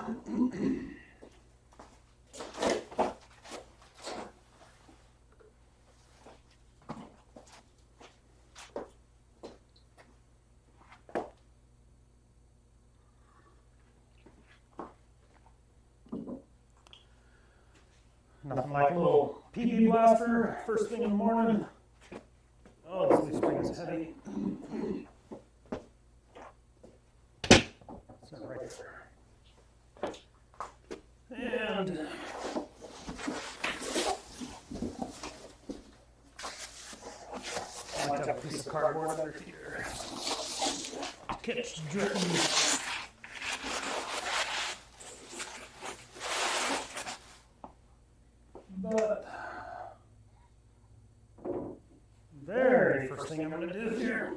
Nothing like a little PB blaster first thing in the morning. Oh, this leaf spring is heavy. So right there. And I like to have a piece of cardboard under here to catch dripping. But very first thing I'm going to do here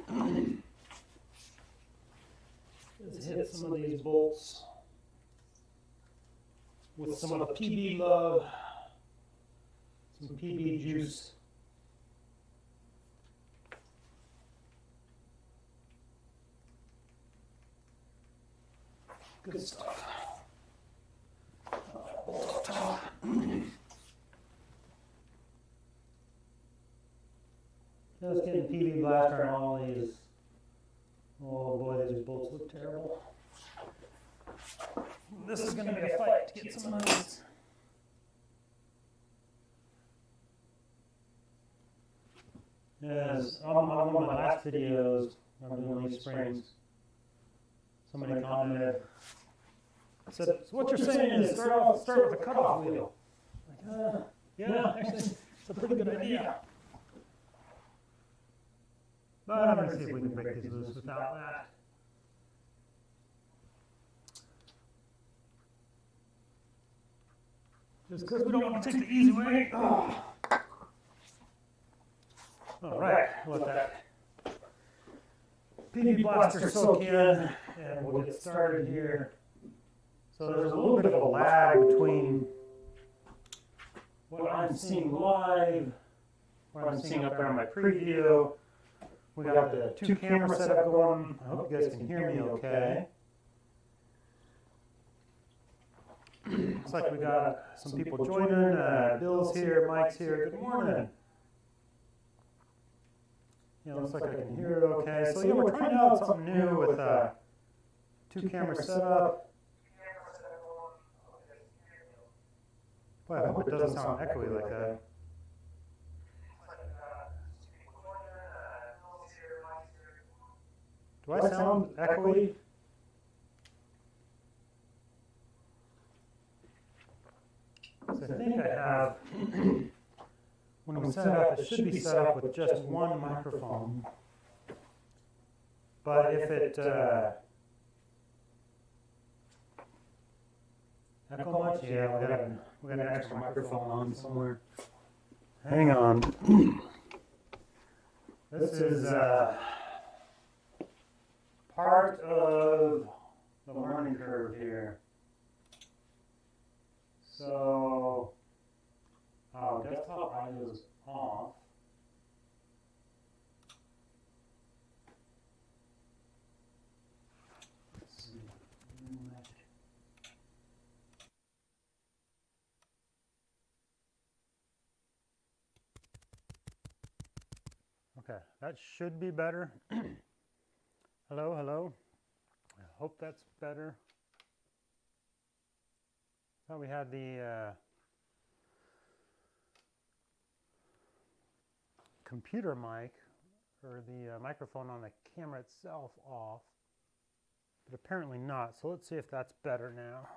is hit some of these bolts with some of the PB love, some PB juice. Good stuff. Bolt up top. Just getting PB blaster on all these. Oh boy, these bolts look terrible. This is going to be a fight to get some of these. Yes, on one of my last videos, I'm doing these springs. Somebody commented, said, so what you're saying is start with a cutoff wheel. Like, yeah, actually, it's a pretty good idea. But I'm going to see if we can break these loose without that. Just because we don't want to take the easy way. Oh. All right, we'll let that PB blaster soak in, and we'll get started here. So there's a little bit of a lag between what I'm seeing live, what I'm seeing up there on my preview. We got the 2 camera setup going. I hope you guys can hear me okay. Looks like we got some people joining. Bill's here, Mike's here. Good morning. Yeah, looks like I can hear it okay. So yeah, we're trying out something new with 2 camera setup. Boy, I hope it doesn't sound echoey like that. Do I sound echoey? So I think I have, when we set it up, it should be set up with just one microphone. But if it echo much, yeah, we got an extra microphone on somewhere. Hang on. This is part of the learning curve here. So, desktop audio is off. Let's see. Okay, that should be better. Hello, hello. I hope that's better. Thought we had the computer mic or the microphone on the camera itself off, but apparently not. So let's see if that's better now.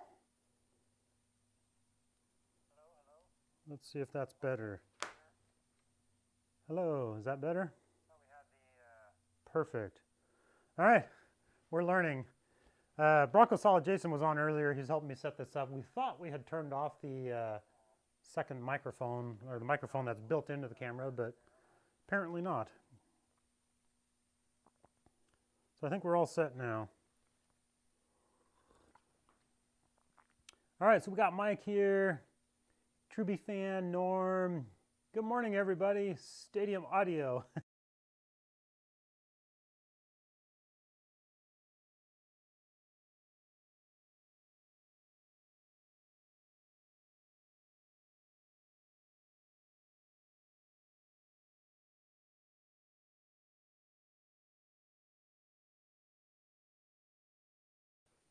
Hello, hello. Let's see if that's better. Hello, is that better? Oh, we had the perfect. All right, we're learning. Bronco Solid Jason was on earlier. He's helping me set this up. We thought we had turned off the second microphone, or the microphone that's built into the camera, but apparently not. So I think we're all set now. All right, so we got Mike here, Truby Fan, Norm. Good morning, everybody. Stadium Audio.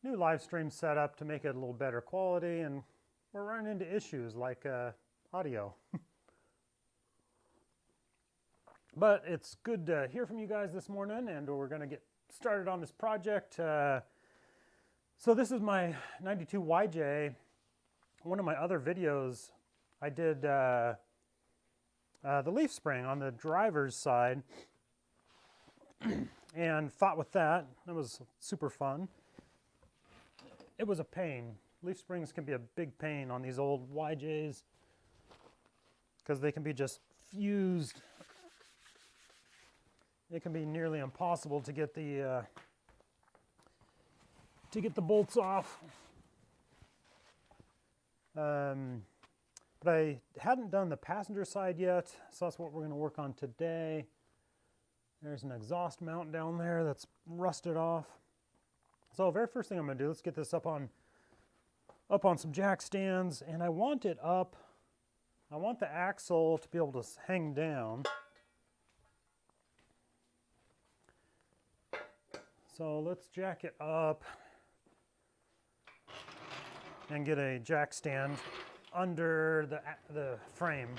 new live stream setup to make it a little better quality, and we're running into issues like audio. But it's good to hear from you guys this morning, and we're going to get started on this project. So this is my 92YJ. One of my other videos, I did the leaf spring on the driver's side and fought with that. That was super fun. It was a pain. Leaf springs can be a big pain on these old YJs because they can be just fused. It can be nearly impossible to get the bolts off. But I hadn't done the passenger side yet, so that's what we're going to work on today. There's an exhaust mount down there that's rusted off. So very first thing I'm going to do, let's get this up on some jack stands, and I want it up. I want the axle to be able to hang down. So let's jack it up and get a jack stand under the frame.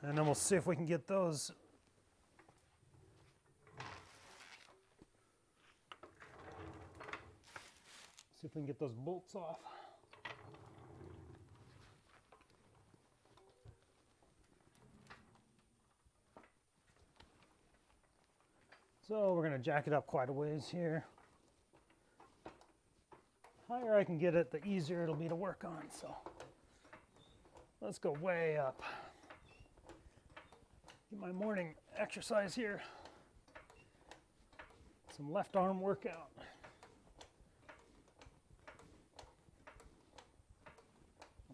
And then we'll see if we can get those bolts off. So we're going to jack it up quite a ways here. The higher I can get it, the easier it'll be to work on. So let's go way up. Get my morning exercise here. Some left arm workout.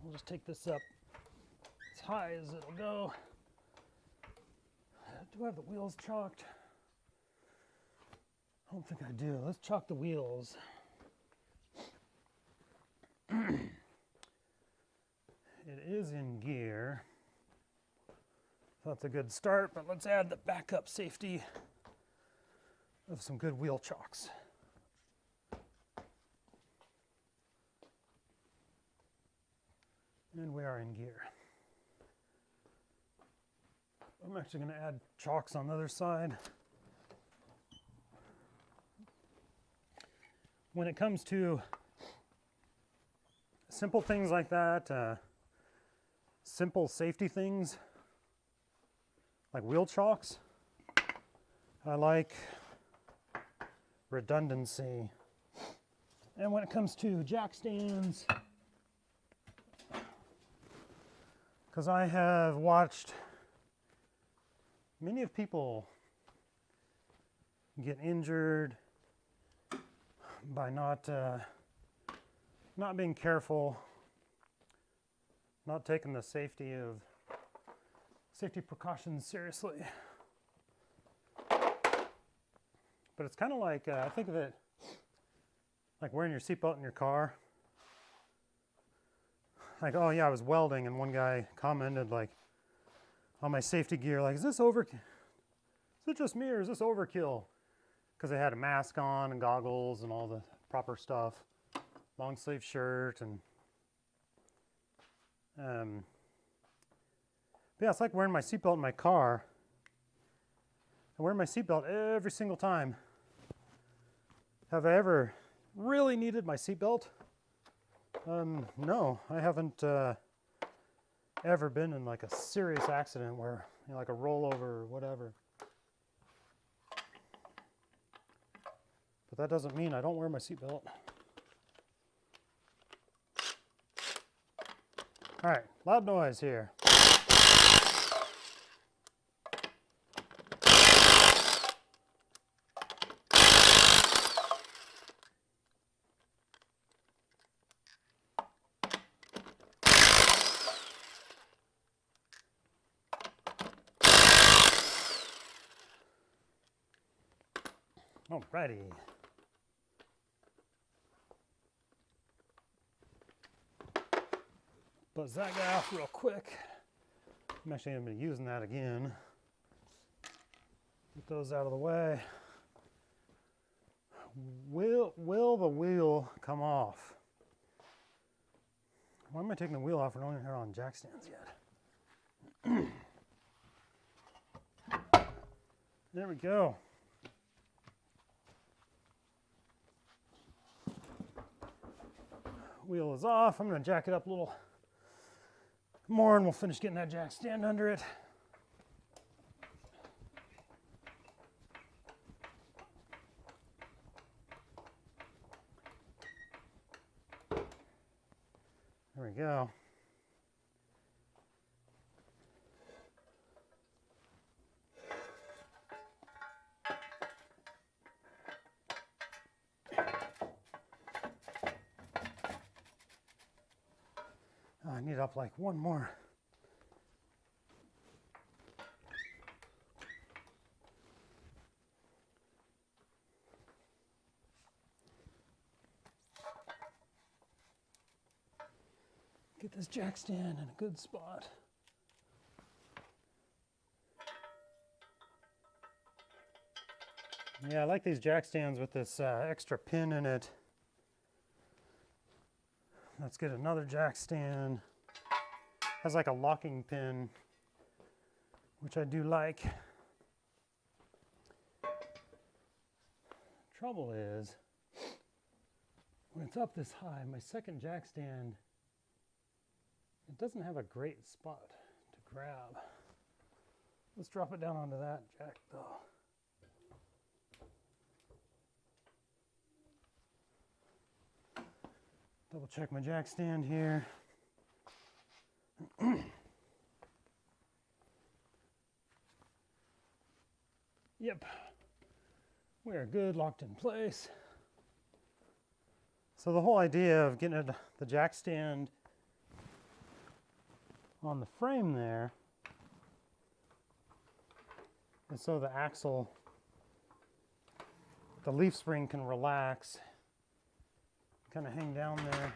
We'll just take this up as high as it'll go. Do I have the wheels chalked? I don't think I do. Let's chalk the wheels. It is in gear. So that's a good start, but let's add the backup safety of some good wheel chocks. And we are in gear. I'm actually going to add chocks on the other side. When it comes to simple things like that, simple safety things like wheel chocks, I like redundancy. And when it comes to jack stands, because I have watched many of people get injured by not being careful, not taking the safety precautions seriously. But it's kind of like, I think of it like wearing your seatbelt in your car. Like, oh yeah, I was welding, and one guy commented like on my safety gear, like, is it just me or is this overkill? Because they had a mask on and goggles and all the proper stuff, long sleeve shirt, and but yeah, it's like wearing my seatbelt in my car. I wear my seatbelt every single time. Have I ever really needed my seatbelt? No, I haven't ever been in like a serious accident where, you know, like a rollover or whatever. But that doesn't mean I don't wear my seatbelt. All right, loud noise here. Alrighty. Buzz that guy off real quick. I'm actually going to be using that again. Get those out of the way. Will the wheel come off? Why am I taking the wheel off? We're not even on jack stands yet. There we go. Wheel is off. I'm going to jack it up a little more and we'll finish getting that jack stand under it. There we go. Oh, I need up like one more. Get this jack stand in a good spot. Yeah, I like these jack stands with this extra pin in it. Let's get another jack stand. Has like a locking pin, which I do like. Trouble is, when it's up this high, my second jack stand, it doesn't have a great spot to grab. Let's drop it down onto that jack though. Double check my jack stand here. Yep, we are good, locked in place. So the whole idea of getting the jack stand on the frame there is so the axle, the leaf spring can relax, kind of hang down there.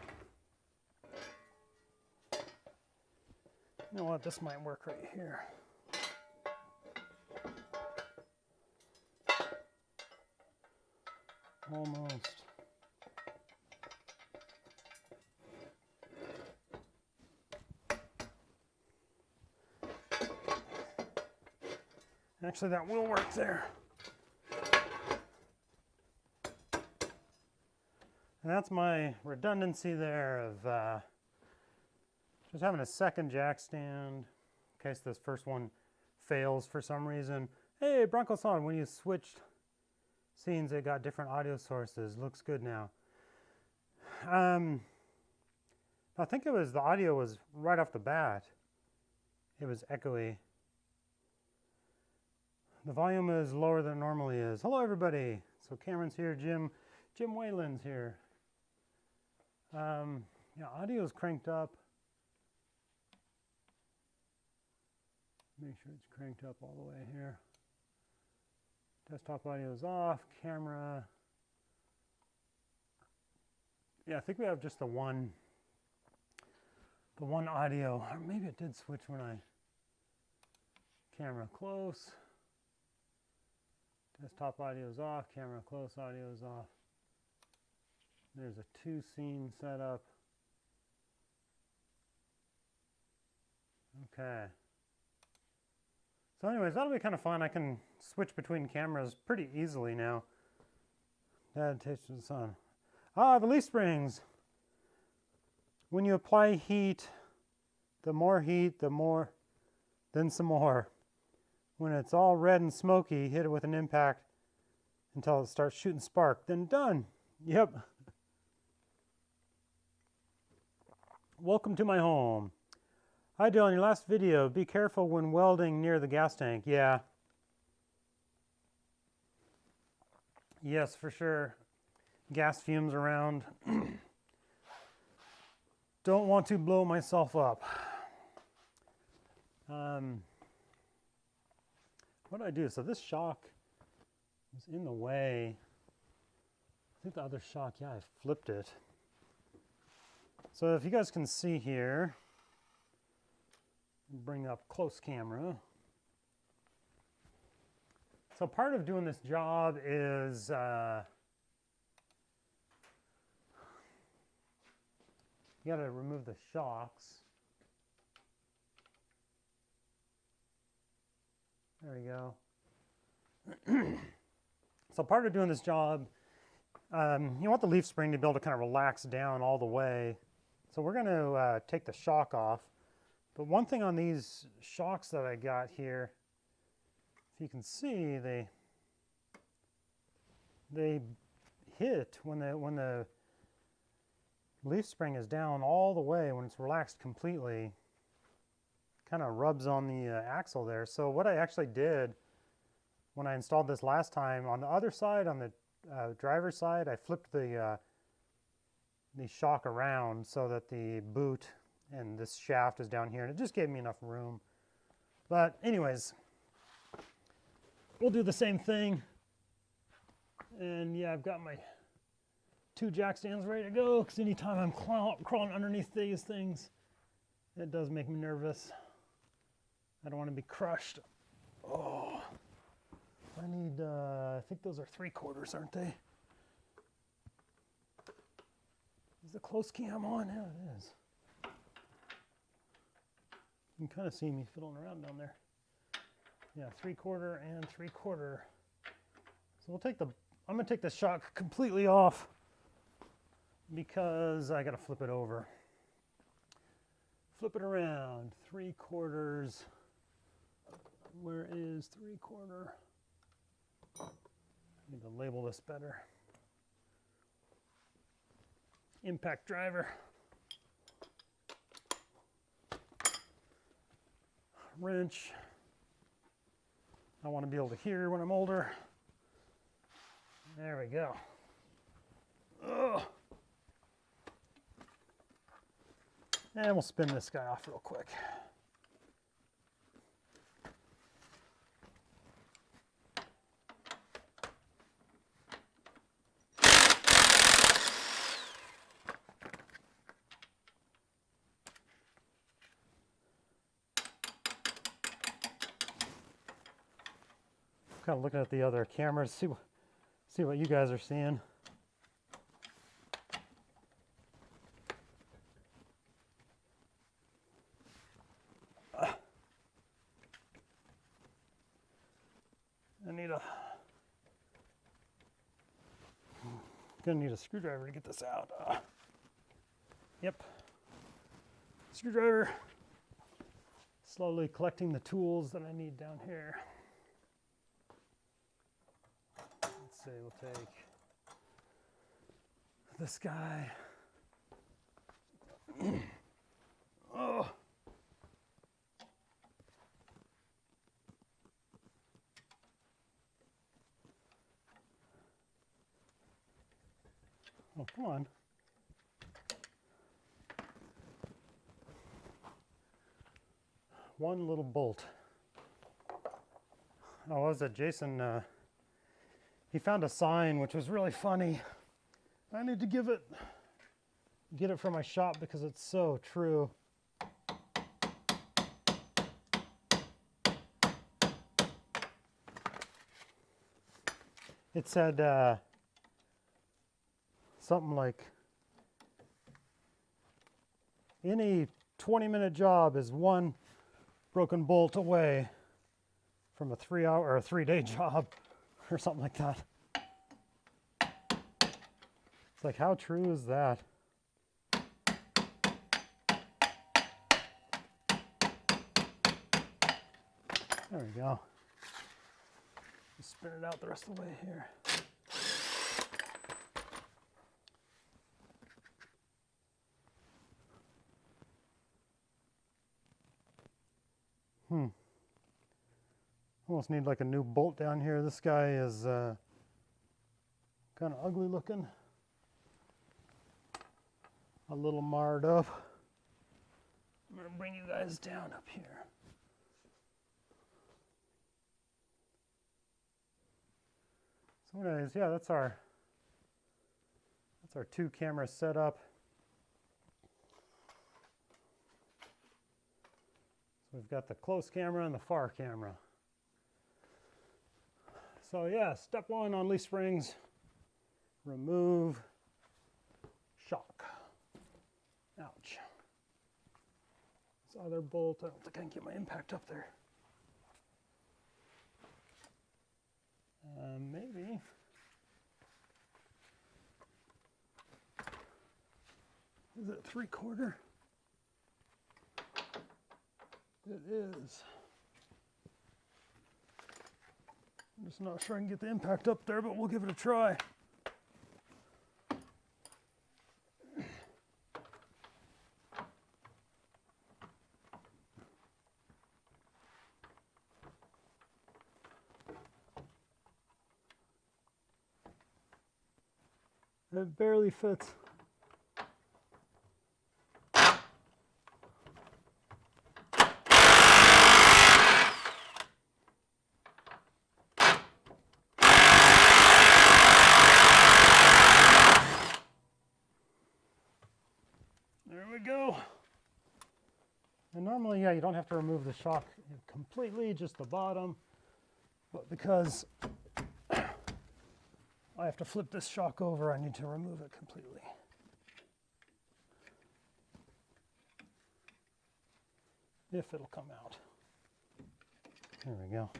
You know what, this might work right here. Almost. Actually, that will work there. And that's my redundancy there of just having a second jack stand in case this first one fails for some reason. Hey, Bronco Solid, when you switched scenes, it got different audio sources. Looks good now. I think it was the audio was right off the bat. It was echoey. The volume is lower than it normally is. Hello, everybody. So Cameron's here. Jim Whalen's here. Yeah, audio's cranked up. Make sure it's cranked up all the way here. Desktop audio is off. Camera. Yeah, I think we have just the one audio. Or maybe it did switch when I camera close. Desktop audio is off. Camera close. Audio is off. There's a 2-scene setup. Okay. So anyways, that'll be kind of fun. I can switch between cameras pretty easily now. Adaptation to the sun. Ah, the leaf springs. When you apply heat, the more heat, then some more. When it's all red and smoky, hit it with an impact until it starts shooting spark. Then done. Yep. Welcome to my home. Hi, Dylan. Your last video. Be careful when welding near the gas tank. Yeah. Yes, for sure. Gas fumes around. Don't want to blow myself up. What do I do? So this shock is in the way. I think the other shock, yeah, I flipped it. So if you guys can see here, bring up close camera. So part of doing this job is You got to remove the shocks. There we go. So part of doing this job, you want the leaf spring to be able to kind of relax down all the way. So we're going to take the shock off. But one thing on these shocks that I got here, if you can see, they hit when the leaf spring is down all the way, when it's relaxed completely, kind of rubs on the axle there. So what I actually did when I installed this last time, on the other side, on the driver's side, I flipped the shock around so that the boot and this shaft is down here, and it just gave me enough room. But anyways, we'll do the same thing. And yeah, I've got my 2 jack stands ready to go, because anytime I'm crawling underneath these things, it does make me nervous. I don't want to be crushed. Oh, I need, I think those are 3/4, aren't they? Is the close cam on? Yeah, it is. You can kind of see me fiddling around down there. Yeah, 3/4 and 3/4. So we'll take I'm going to take the shock completely off because I got to flip it over. Flip it around. 3/4. Where is 3/4? I need to label this better. Impact driver. Wrench. I want to be able to hear when I'm older. There we go. Ugh. And we'll spin this guy off real quick. Kind of looking at the other cameras, see what you guys are seeing. Gonna need a screwdriver to get this out. Yep. Screwdriver. Slowly collecting the tools that I need down here. Let's see, we'll take this guy. Oh. Oh, come on. One little bolt. Oh, what was it? Jason, he found a sign which was really funny. I need to get it from my shop because it's so true. It said something like, any 20-minute job is one broken bolt away from a 3-hour or a 3-day job, or something like that. It's like, how true is that? There we go. Just spin it out the rest of the way here. Almost need like a new bolt down here. This guy is kind of ugly looking. A little marred up. I'm going to bring you guys down up here. So anyways, yeah, that's our 2 camera setup. So we've got the close camera and the far camera. So yeah, step 1 on leaf springs, remove shock. Ouch. This other bolt, I don't think I can get my impact up there. Maybe. Is it 3/4? It is. I'm just not sure I can get the impact up there, but we'll give it a try. It barely fits. There we go. And normally, yeah, you don't have to remove the shock completely, just the bottom. But because I have to flip this shock over, I need to remove it completely. If it'll come out. There we go.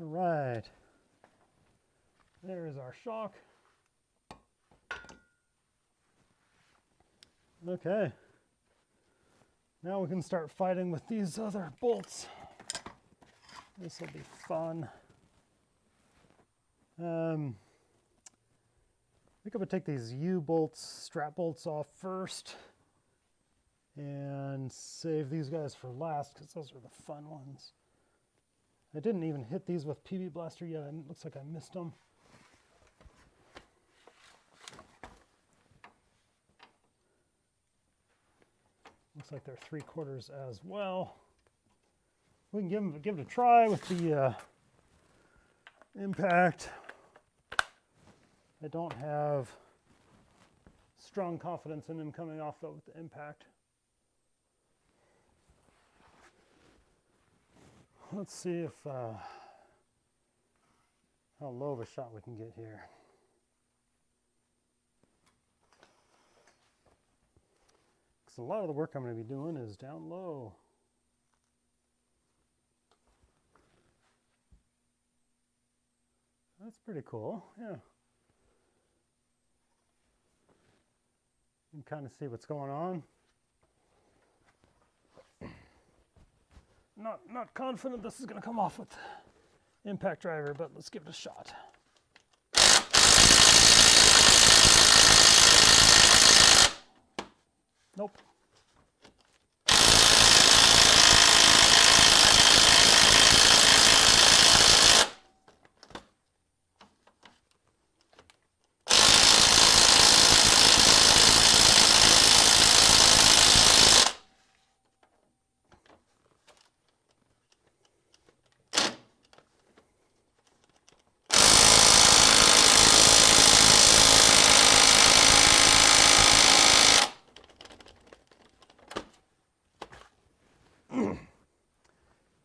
All right. There is our shock. Okay. Now we can start fighting with these other bolts. This will be fun. I think I'm gonna take these U-bolts, strap bolts off first and save these guys for last because those are the fun ones. I didn't even hit these with PB Blaster yet. It looks like I missed them. Looks like they're 3/4 as well. We can give it a try with the impact. I don't have strong confidence in him coming off though with the impact. Let's see if how low of a shot we can get here. Because a lot of the work I'm going to be doing is down low. That's pretty cool, yeah. You can kind of see what's going on. Not confident this is going to come off with impact driver, but let's give it a shot. Nope.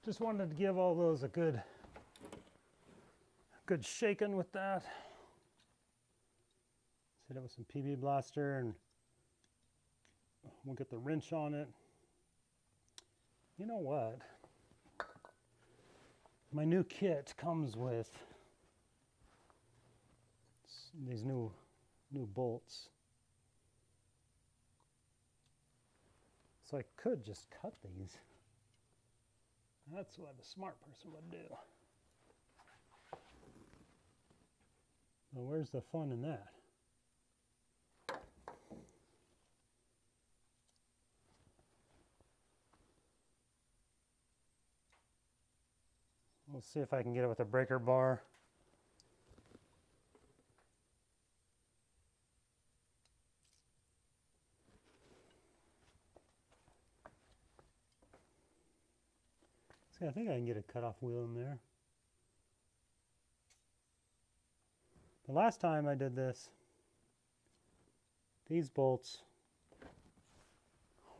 Just wanted to give all those a good shaking with that. Hit it with some PB Blaster and we'll get the wrench on it. You know what? My new kit comes with these new bolts. So I could just cut these. That's what a smart person would do. Well, where's the fun in that? We'll see if I can get it with a breaker bar. See, I think I can get a cutoff wheel in there. The last time I did this, these bolts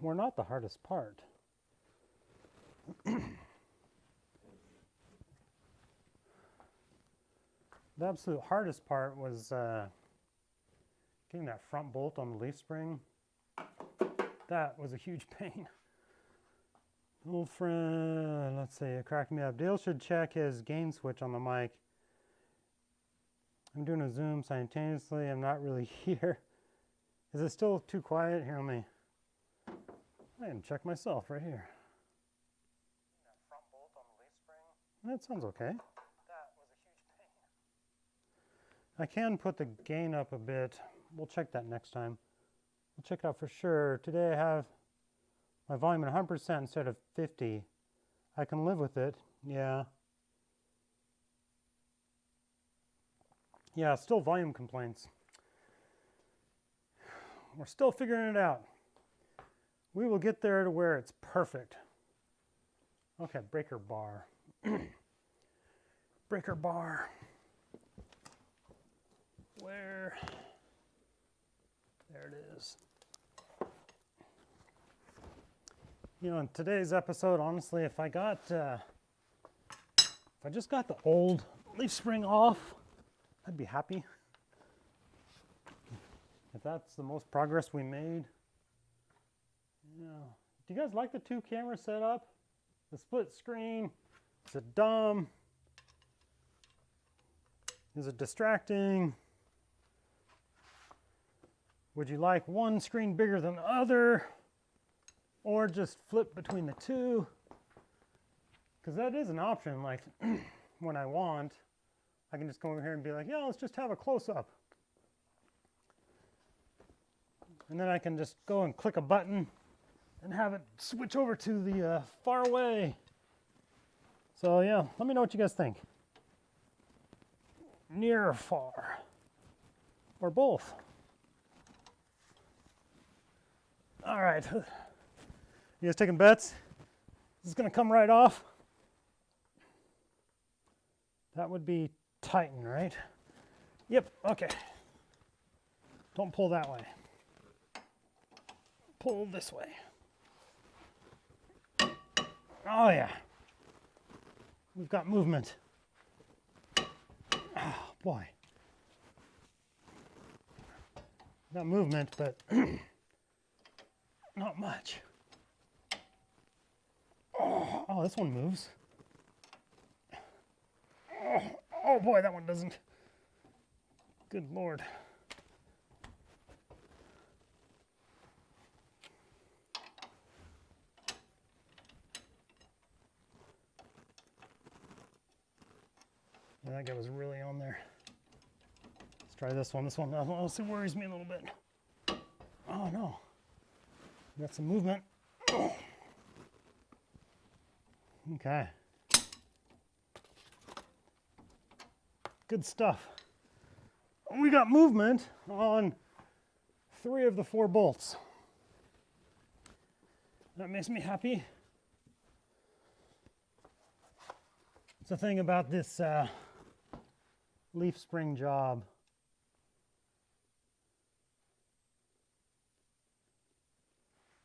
were not the hardest part. The absolute hardest part was getting that front bolt on the leaf spring. That was a huge pain. Old friend, let's see, it cracked me up. Dale should check his gain switch on the mic. I'm doing a zoom simultaneously. I'm not really here. Is it still too quiet? Here, I can check myself right here. That front bolt on the leaf spring. That sounds okay. That was a huge pain. I can put the gain up a bit. We'll check that next time. We'll check it out for sure. Today I have my volume at 100% instead of 50. I can live with it. Yeah. Yeah, still volume complaints. We're still figuring it out. We will get there to where it's perfect. Okay, breaker bar. Breaker bar. Where? There it is. You know, in today's episode, honestly, if I just got the old leaf spring off, I'd be happy. If that's the most progress we made. Yeah. Do you guys like the 2-camera setup? The split screen? Is it dumb? Is it distracting? Would you like one screen bigger than the other? Or just flip between the two? Because that is an option. Like when I want, I can just go over here and be like, yeah, let's just have a close-up. And then I can just go and click a button and have it switch over to the far away. So yeah, let me know what you guys think. Near or far? Or both? All right. You guys taking bets? This is going to come right off. That would be Titan, right? Yep, okay. Don't pull that way. Pull this way. Oh yeah. We've got movement. Oh boy. Got movement, but not much. Oh, this one moves. Oh boy, that one doesn't. Good Lord. Yeah, that guy was really on there. Let's try this one. This one also worries me a little bit. Oh no. Got some movement. Okay. Good stuff. We got movement on 3 of the 4 bolts. That makes me happy. It's the thing about this leaf spring job.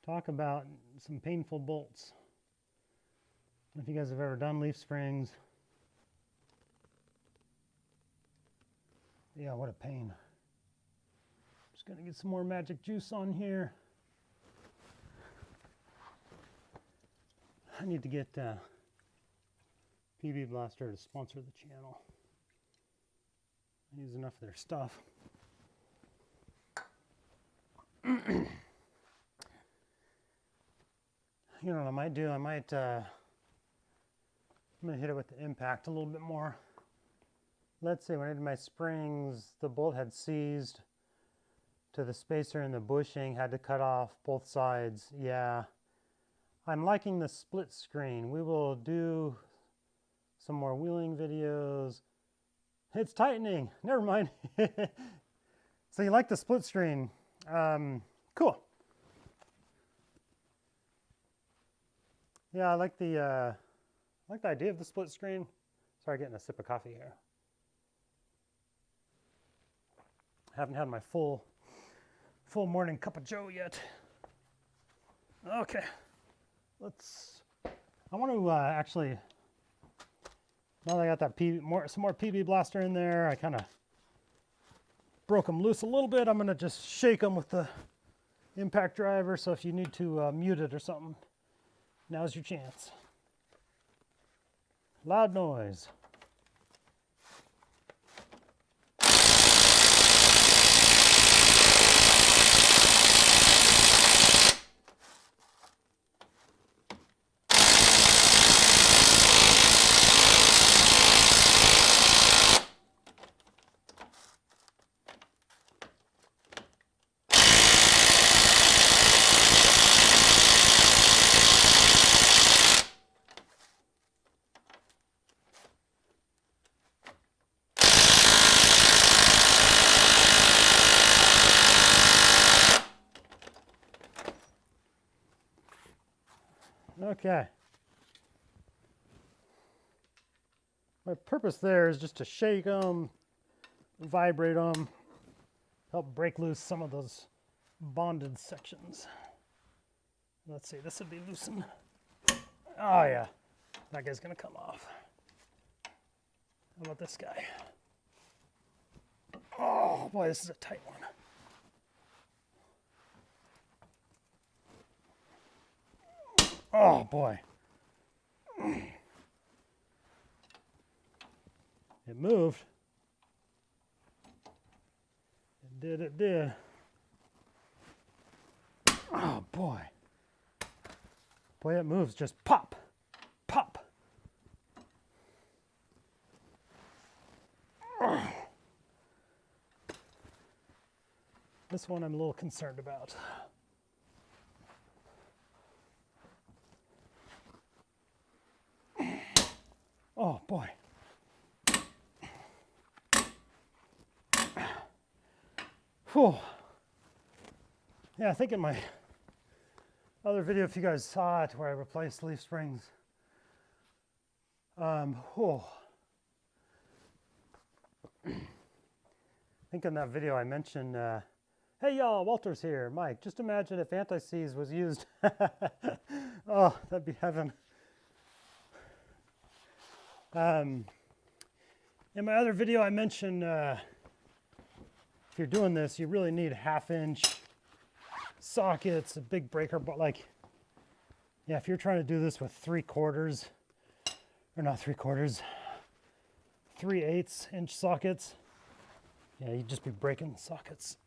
Talk about some painful bolts. If you guys have ever done leaf springs, yeah, what a pain. Just gonna get some more magic juice on here. I need to get PB Blaster to sponsor the channel. I use enough of their stuff. You know what I might do? I'm gonna hit it with the impact a little bit more. Let's say when I did my springs, the bolt had seized to the spacer and the bushing, had to cut off both sides. Yeah, I'm liking the split screen. We will do some more wheeling videos. It's tightening, never mind. So you like the split screen. Cool. Yeah, I like the idea of the split screen. Sorry, getting a sip of coffee here. Haven't had my full morning cup of joe yet. Okay, I want to actually, Now that I got that some more PB blaster in there, I kind of broke them loose a little bit. I'm going to just shake them with the impact driver, so if you need to mute it or something, now's your chance. Loud noise. Okay. My purpose there is just to shake them, vibrate them, help break loose some of those bonded sections. Let's see, this would be loosened. Oh yeah, that guy's gonna come off. How about this guy? Oh boy, this is a tight one. Oh boy. It moved. It did. Oh boy. Boy, it moves, just pop, pop. This one I'm a little concerned about. Oh boy. Whew. Yeah, I think in my other video, if you guys saw it, where I replaced leaf springs, whew. I think in that video I mentioned, hey y'all, Walter's here. Mike, just imagine if anti-seize was used. Oh, that'd be heaven. In my other video I mentioned, if you're doing this, you really need 1/2-inch sockets, a big breaker, but like, yeah, if you're trying to do this with 3/4, or not 3/4, 3/8 inch sockets, yeah, you'd just be breaking sockets.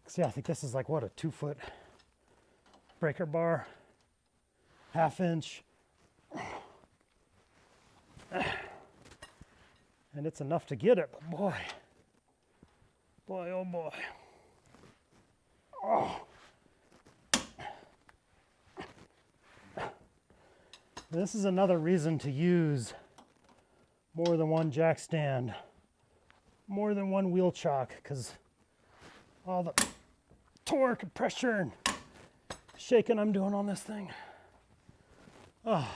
So yeah, I think this is like, what, a 2-foot breaker bar, 1/2-inch. And it's enough to get it, but boy, oh boy. Oh. This is another reason to use more than one jack stand, more than one wheel chock, because all the torque and pressure and shaking I'm doing on this thing. Oh,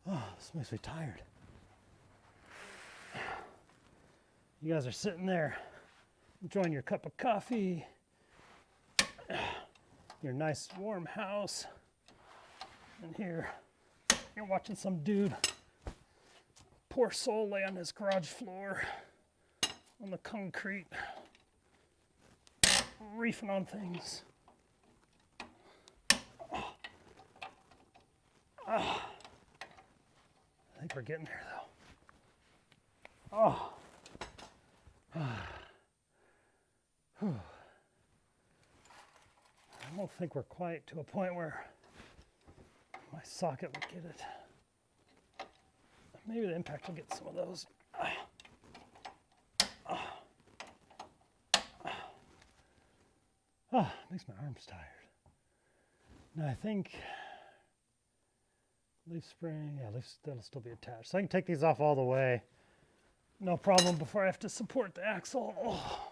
this makes me tired. You guys are sitting there enjoying your cup of coffee, your nice warm house, and here you're watching some dude, poor soul, lay on his garage floor on the concrete, reefing on things. I think we're getting there though. Oh. I don't think we're quite to a point where my socket would get it. Maybe the impact will get some of those. Makes my arms tired. Now I think leaf spring, yeah, that'll still be attached. So I can take these off all the way. No problem before I have to support the axle. Oh,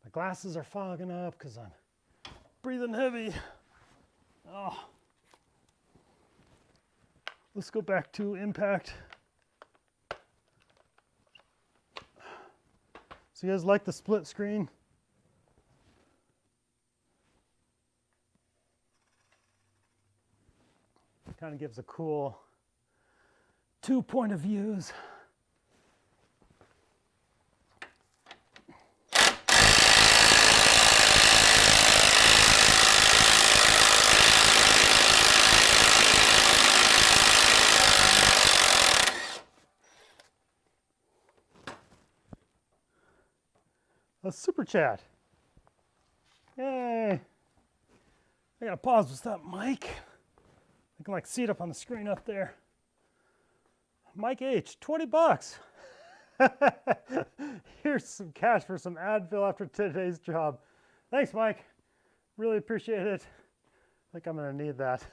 my glasses are fogging up because I'm breathing heavy. Oh. Let's go back to impact. So you guys like the split screen? Kind of gives a cool 2 point of views. A super chat. Yay. I gotta pause with that mic. I can like see it up on the screen up there. Mike H, 20 bucks. Here's some cash for some Advil after today's job. Thanks, Mike. Really appreciate it. I think I'm gonna need that.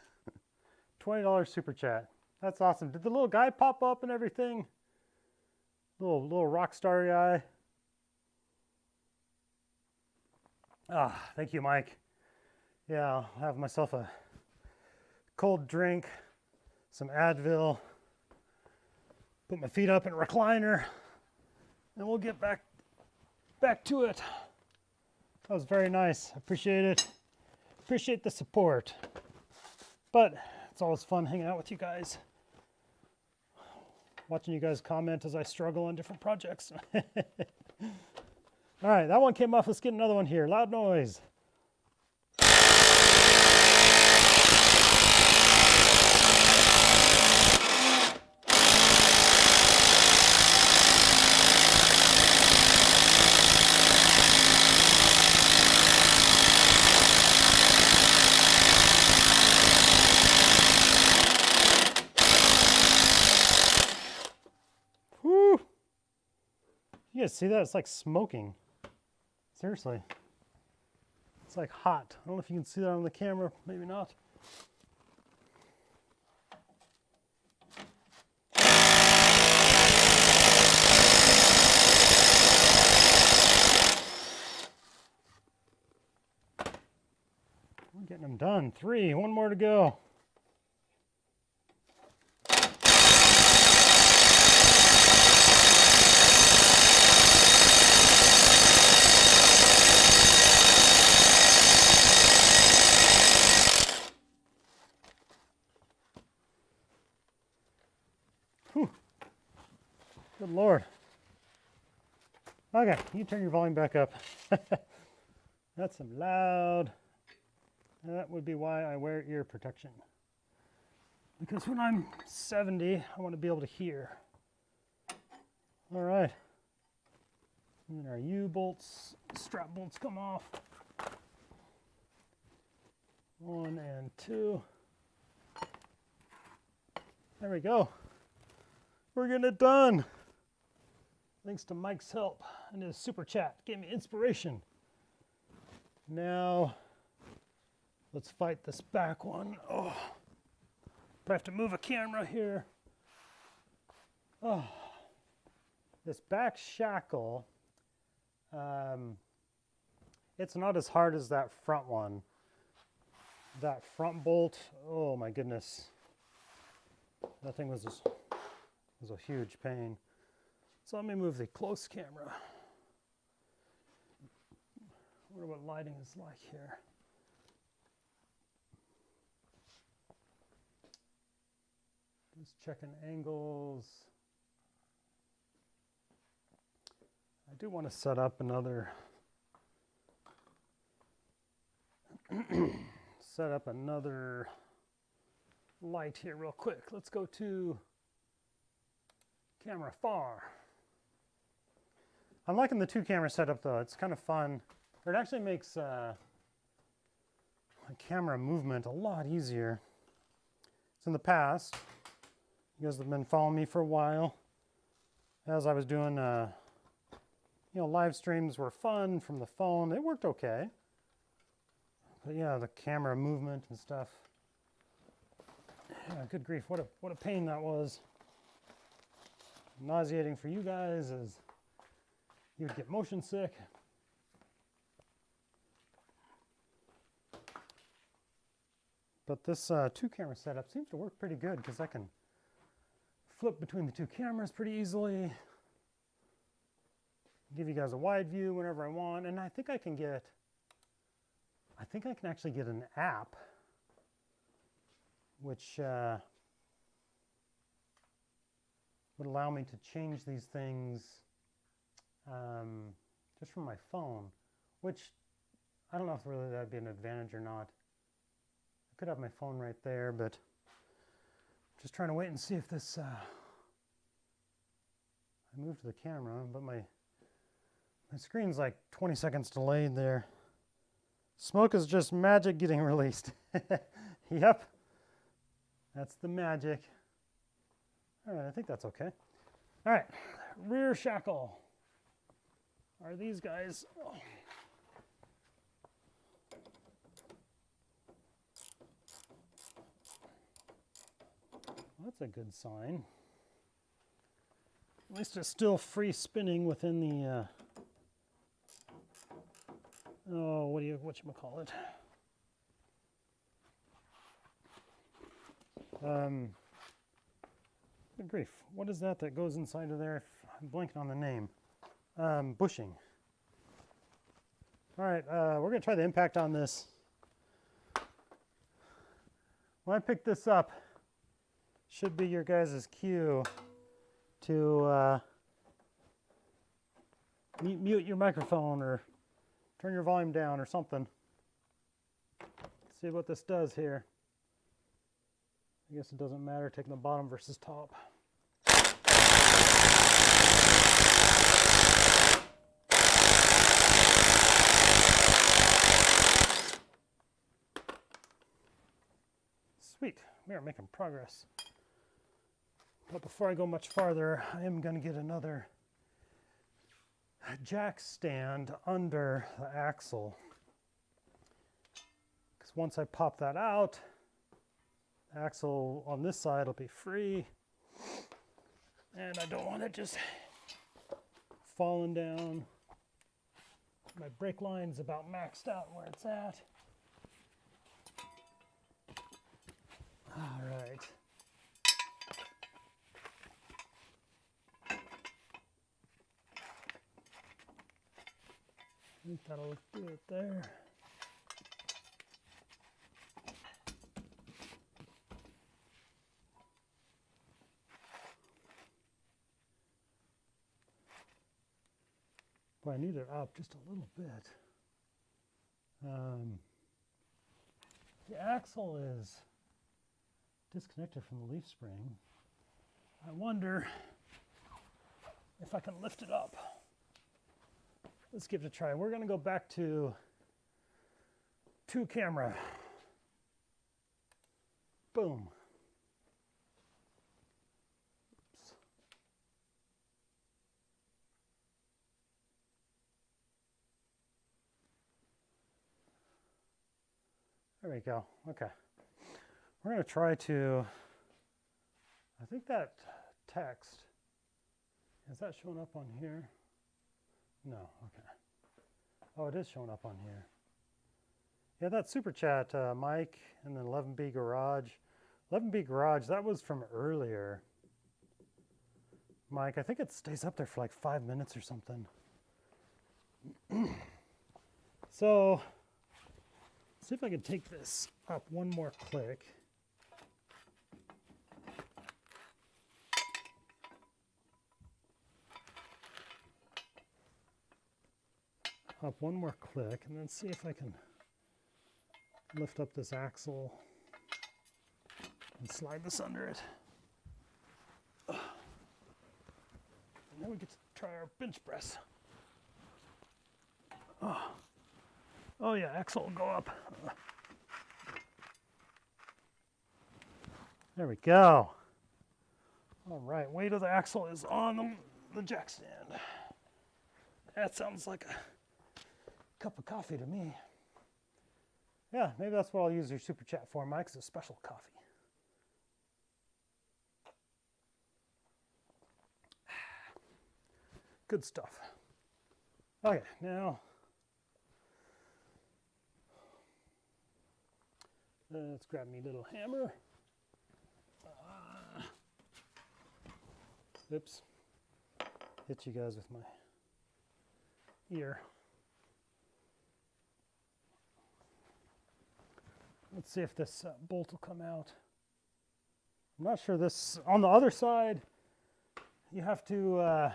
$20 super chat. That's awesome. Did the little guy pop up and everything? Little rock star guy. Ah, thank you, Mike. Yeah, I'll have myself a cold drink, some Advil, put my feet up in a recliner, and we'll get back to it. That was very nice. Appreciate it. Appreciate the support. But it's always fun hanging out with you guys. Watching you guys comment as I struggle on different projects. All right, that one came off. Let's get another one here. Loud noise. Whew. You guys see that? It's like smoking. Seriously. It's like hot. I don't know if you can see that on the camera. Maybe not. We're getting them done. 3. One more to go. Whew. Good Lord. Okay, you turn your volume back up. That's some loud. That would be why I wear ear protection. Because when I'm 70, I want to be able to hear. All right. And then our U-bolts, strap bolts come off. 1 and 2. There we go. We're getting it done. Thanks to Mike's help and his super chat. Gave me inspiration. Now, let's fight this back one. Oh, but I have to move a camera here. Oh, this back shackle, it's not as hard as that front one. That front bolt, oh my goodness. That thing was a huge pain. So let me move the close camera. I wonder what lighting is like here. Just checking angles. I do want to set up another light here real quick. Let's go to camera far. I'm liking the 2 camera setup though. It's kind of fun. It actually makes camera movement a lot easier. So in the past, you guys have been following me for a while. As I was doing, live streams were fun from the phone. They worked okay. But yeah, the camera movement and stuff. Yeah, good grief, what a pain that was. Nauseating for you guys as you would get motion sick. But this 2 camera setup seems to work pretty good because I can flip between the 2 cameras pretty easily. Give you guys a wide view whenever I want, and I think I can actually get an app which would allow me to change these things just from my phone, which I don't know if really that'd be an advantage or not. I could have my phone right there, but just trying to wait and see if this, I moved the camera, but my screen's like 20 seconds delayed there. Smoke is just magic getting released. Yep, that's the magic. All right, I think that's okay. All right, rear shackle are these guys. Oh. That's a good sign. At least it's still free spinning within the, oh, whatchamacallit? Good grief, what is that goes inside of there? I'm blanking on the name. Bushing. All right, we're gonna try the impact on this. When I pick this up, should be your guys' cue to mute your microphone or turn your volume down or something. Let's see what this does here. I guess it doesn't matter taking the bottom versus top. Sweet, we are making progress. But before I go much farther, I am going to get another jack stand under the axle. Because once I pop that out, the axle on this side will be free. And I don't want it just falling down. My brake line's about maxed out where it's at. All right. I think that'll do it there. Boy, I need it up just a little bit. The axle is disconnected from the leaf spring. I wonder if I can lift it up. Let's give it a try. We're going to go back to 2 camera. Boom. Oops. There we go. Okay. We're going to try to, I think that text, is that showing up on here? No, okay. Oh, it is showing up on here. Yeah, that super chat, Mike, and then 11B Garage. 11B Garage, that was from earlier. Mike, I think it stays up there for like 5 minutes or something. So, let's see if I can take this up one more click. Up one more click and then see if I can lift up this axle and slide this under it. And then we get to try our bench press. Oh yeah, axle will go up. There we go. All right, weight of the axle is on the jack stand. That sounds like a cup of coffee to me. Yeah, maybe that's what I'll use your super chat for, Mike. It's a special coffee. Good stuff. Okay, now let's grab me a little hammer. Oops. Hit you guys with my ear. Let's see if this bolt will come out. I'm not sure this, on the other side, you have to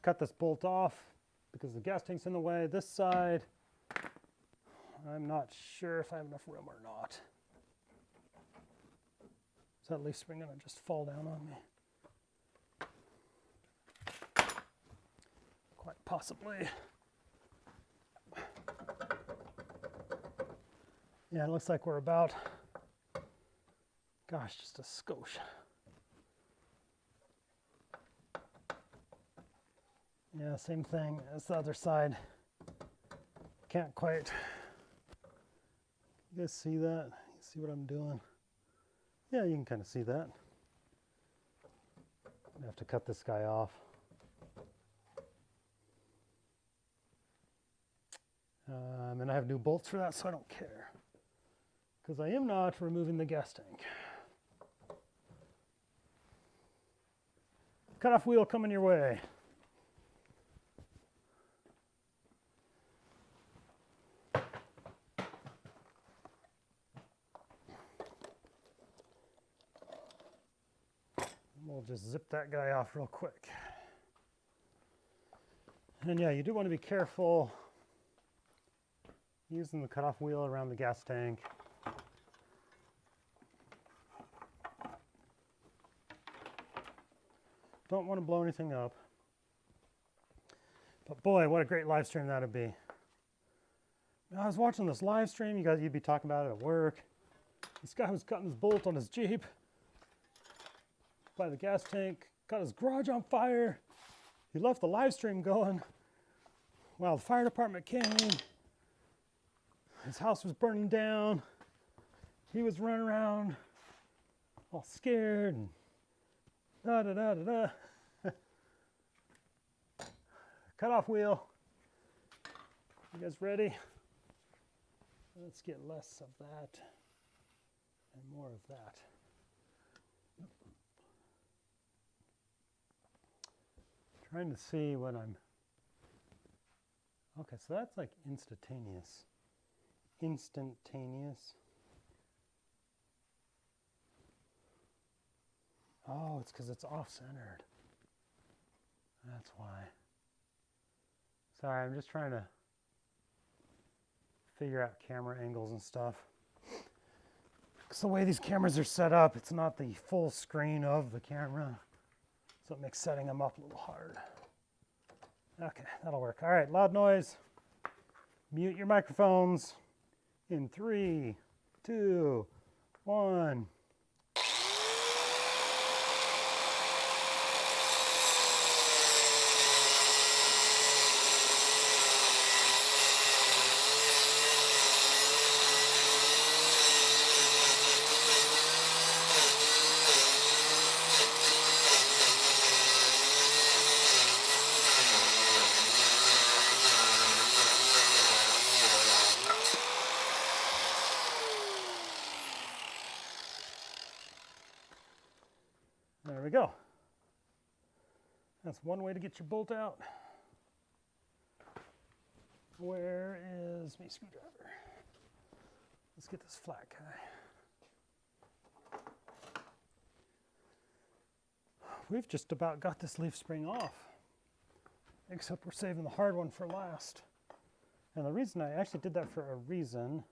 cut this bolt off because the gas tank's in the way. This side, I'm not sure if I have enough room or not. Is that leaf spring gonna just fall down on me? Quite possibly. Yeah, it looks like we're about, gosh, just a skosh. Yeah, same thing as the other side. Can't quite. You guys see that? You see what I'm doing? Yeah, you can kind of see that. I have to cut this guy off. And I have new bolts for that, so I don't care. Because I am not removing the gas tank. Cutoff wheel coming your way. We'll just zip that guy off real quick. And yeah, you do want to be careful using the cutoff wheel around the gas tank. Don't want to blow anything up. But boy, what a great live stream that'd be. I was watching this live stream, you'd be talking about it at work. This guy was cutting his bolt on his Jeep by the gas tank, got his garage on fire. He left the live stream going. Well, the fire department came. His house was burning down. He was running around all scared and da da da da da. Cutoff wheel. You guys ready? Let's get less of that and more of that. Trying to see what I'm. Okay, so that's like instantaneous. Instantaneous. Oh, it's because it's off-centered. That's why. Sorry, I'm just trying to figure out camera angles and stuff. Because the way these cameras are set up, it's not the full screen of the camera. So it makes setting them up a little hard. Okay, that'll work. All right, loud noise. Mute your microphones in 3, 2, 1. There we go. That's one way to get your bolt out. Where is my screwdriver? Let's get this flat guy. We've just about got this leaf spring off, except we're saving the hard one for last. And the reason I actually did that for a reason.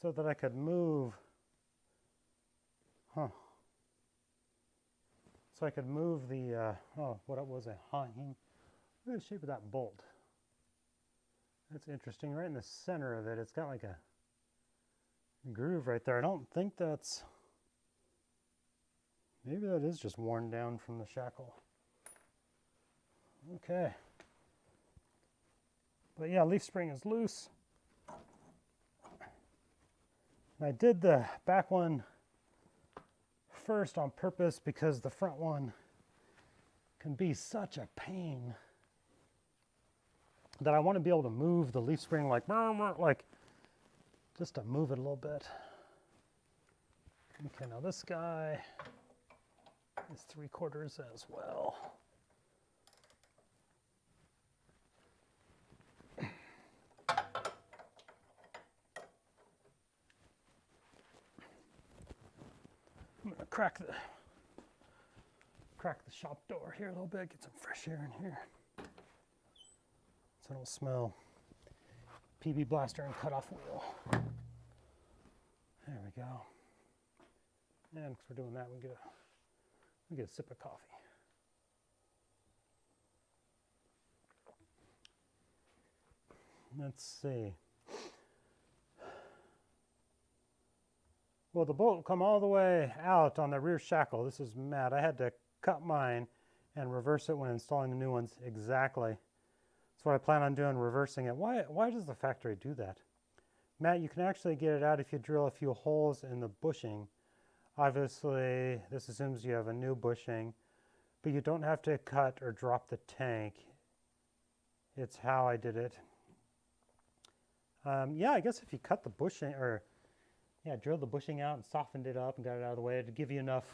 So that I could move, so I could move the, what was it, look at the shape of that bolt. That's interesting, right in the center of it, it's got like a groove right there. I don't think that's, maybe that is just worn down from the shackle. Okay. But yeah, leaf spring is loose. And I did the back one first on purpose because the front one can be such a pain that I want to be able to move the leaf spring like just to move it a little bit. Okay, now this guy is 3/4 as well. crack the shop door here a little bit, get some fresh air in here. So I don't smell PB blaster and cutoff wheel. There we go. And because we're doing that, we get a sip of coffee. Let's see. Well, the bolt will come all the way out on the rear shackle. This is mad. I had to cut mine and reverse it when installing the new ones. Exactly. That's what I plan on doing, reversing it. Why does the factory do that? Matt, you can actually get it out if you drill a few holes in the bushing. Obviously, this assumes you have a new bushing, but you don't have to cut or drop the tank. It's how I did it. Yeah, I guess if you cut the bushing, or drilled the bushing out and softened it up and got it out of the way, it would give you enough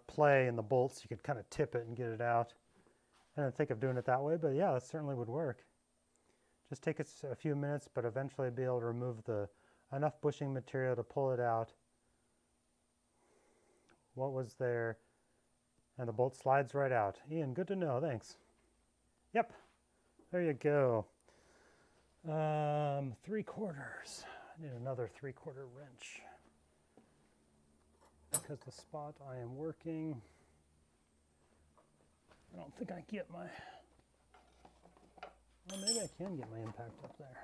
play in the bolts. You could kind of tip it and get it out. I didn't think of doing it that way, but yeah, that certainly would work. Just take us a few minutes, but eventually be able to remove enough bushing material to pull it out. What was there? And the bolt slides right out. Ian, good to know, thanks. Yep, there you go. 3/4. I need another 3/4 wrench. Because the spot I am working, I don't think I get my, well, maybe I can get my impact up there.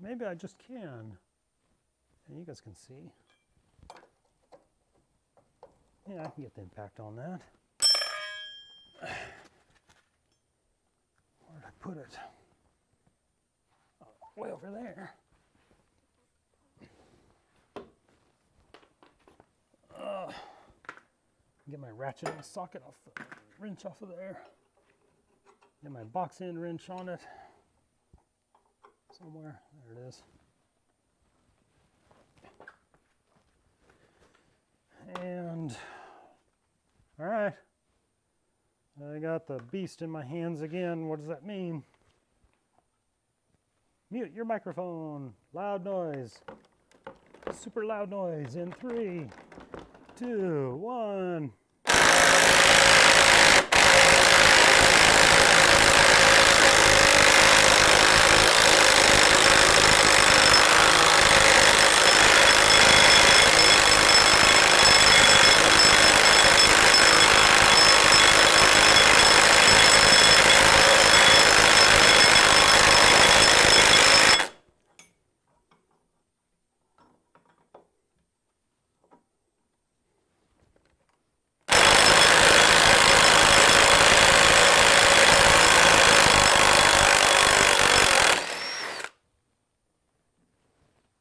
Maybe I just can. And you guys can see. Yeah, I can get the impact on that. Where did I put it? Oh, way over there. Get my ratchet and socket off the wrench off of there. Get my box end wrench on it. Somewhere. There it is. And all right. I got the beast in my hands again. What does that mean? Mute your microphone. Loud noise. Super loud noise in 3, 2, 1.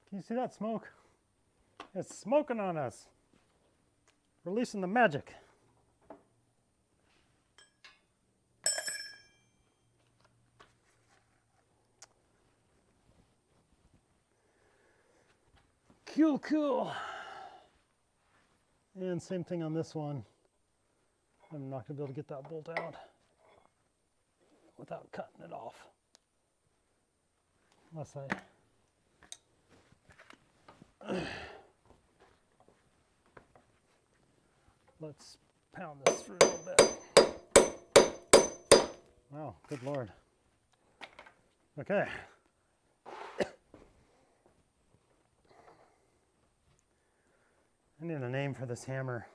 Can you see that smoke? It's smoking on us. Releasing the magic. Cool. And same thing on this one. I'm not going to be able to get that bolt out without cutting it off. Unless let's pound this through a little bit. Wow, good Lord. Okay. I need a name for this hammer.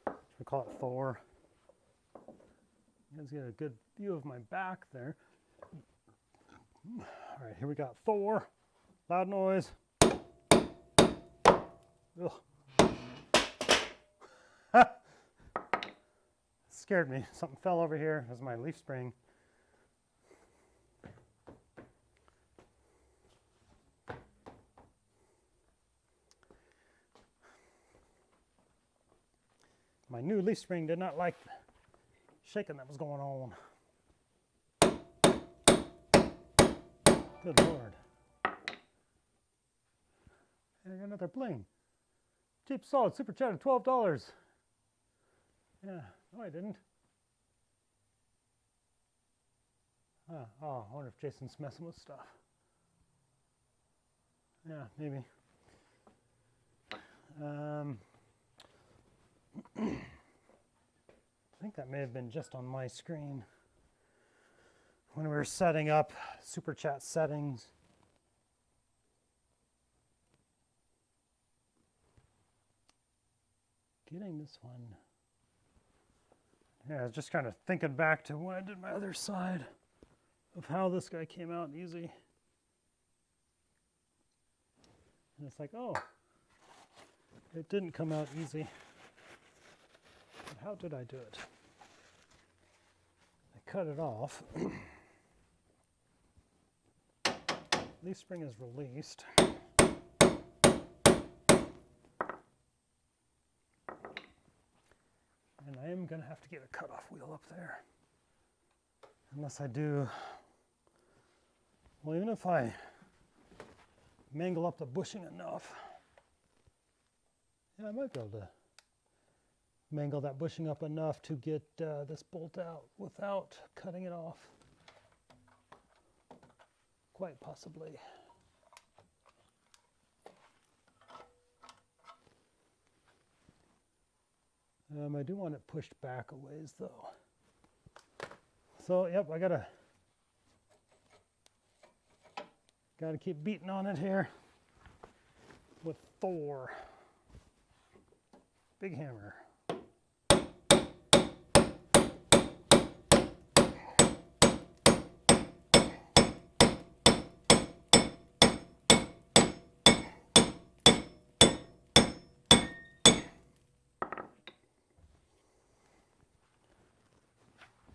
We call it Thor. You guys get a good view of my back there. All right, here we got Thor. Loud noise. Ugh. Scared me. Something fell over here. It was my leaf spring. My new leaf spring did not like the shaking that was going on. Good Lord. And I got another bling. Cheap Solid Super Chat of $12. Yeah, no I didn't. Oh, I wonder if Jason's messing with stuff. Yeah, maybe. I think that may have been just on my screen when we were setting up Super Chat settings. Getting this one. Yeah, I was just kind of thinking back to when I did my other side of how this guy came out easy. And it's like, oh, it didn't come out easy. But how did I do it? I cut it off. Leaf spring is released. And I am going to have to get a cutoff wheel up there. Unless I do, well, even if I mangle up the bushing enough, yeah, I might be able to mangle that bushing up enough to get this bolt out without cutting it off. Quite possibly. I do want it pushed back a ways though. So, yep, I gotta keep beating on it here with Thor. Big hammer.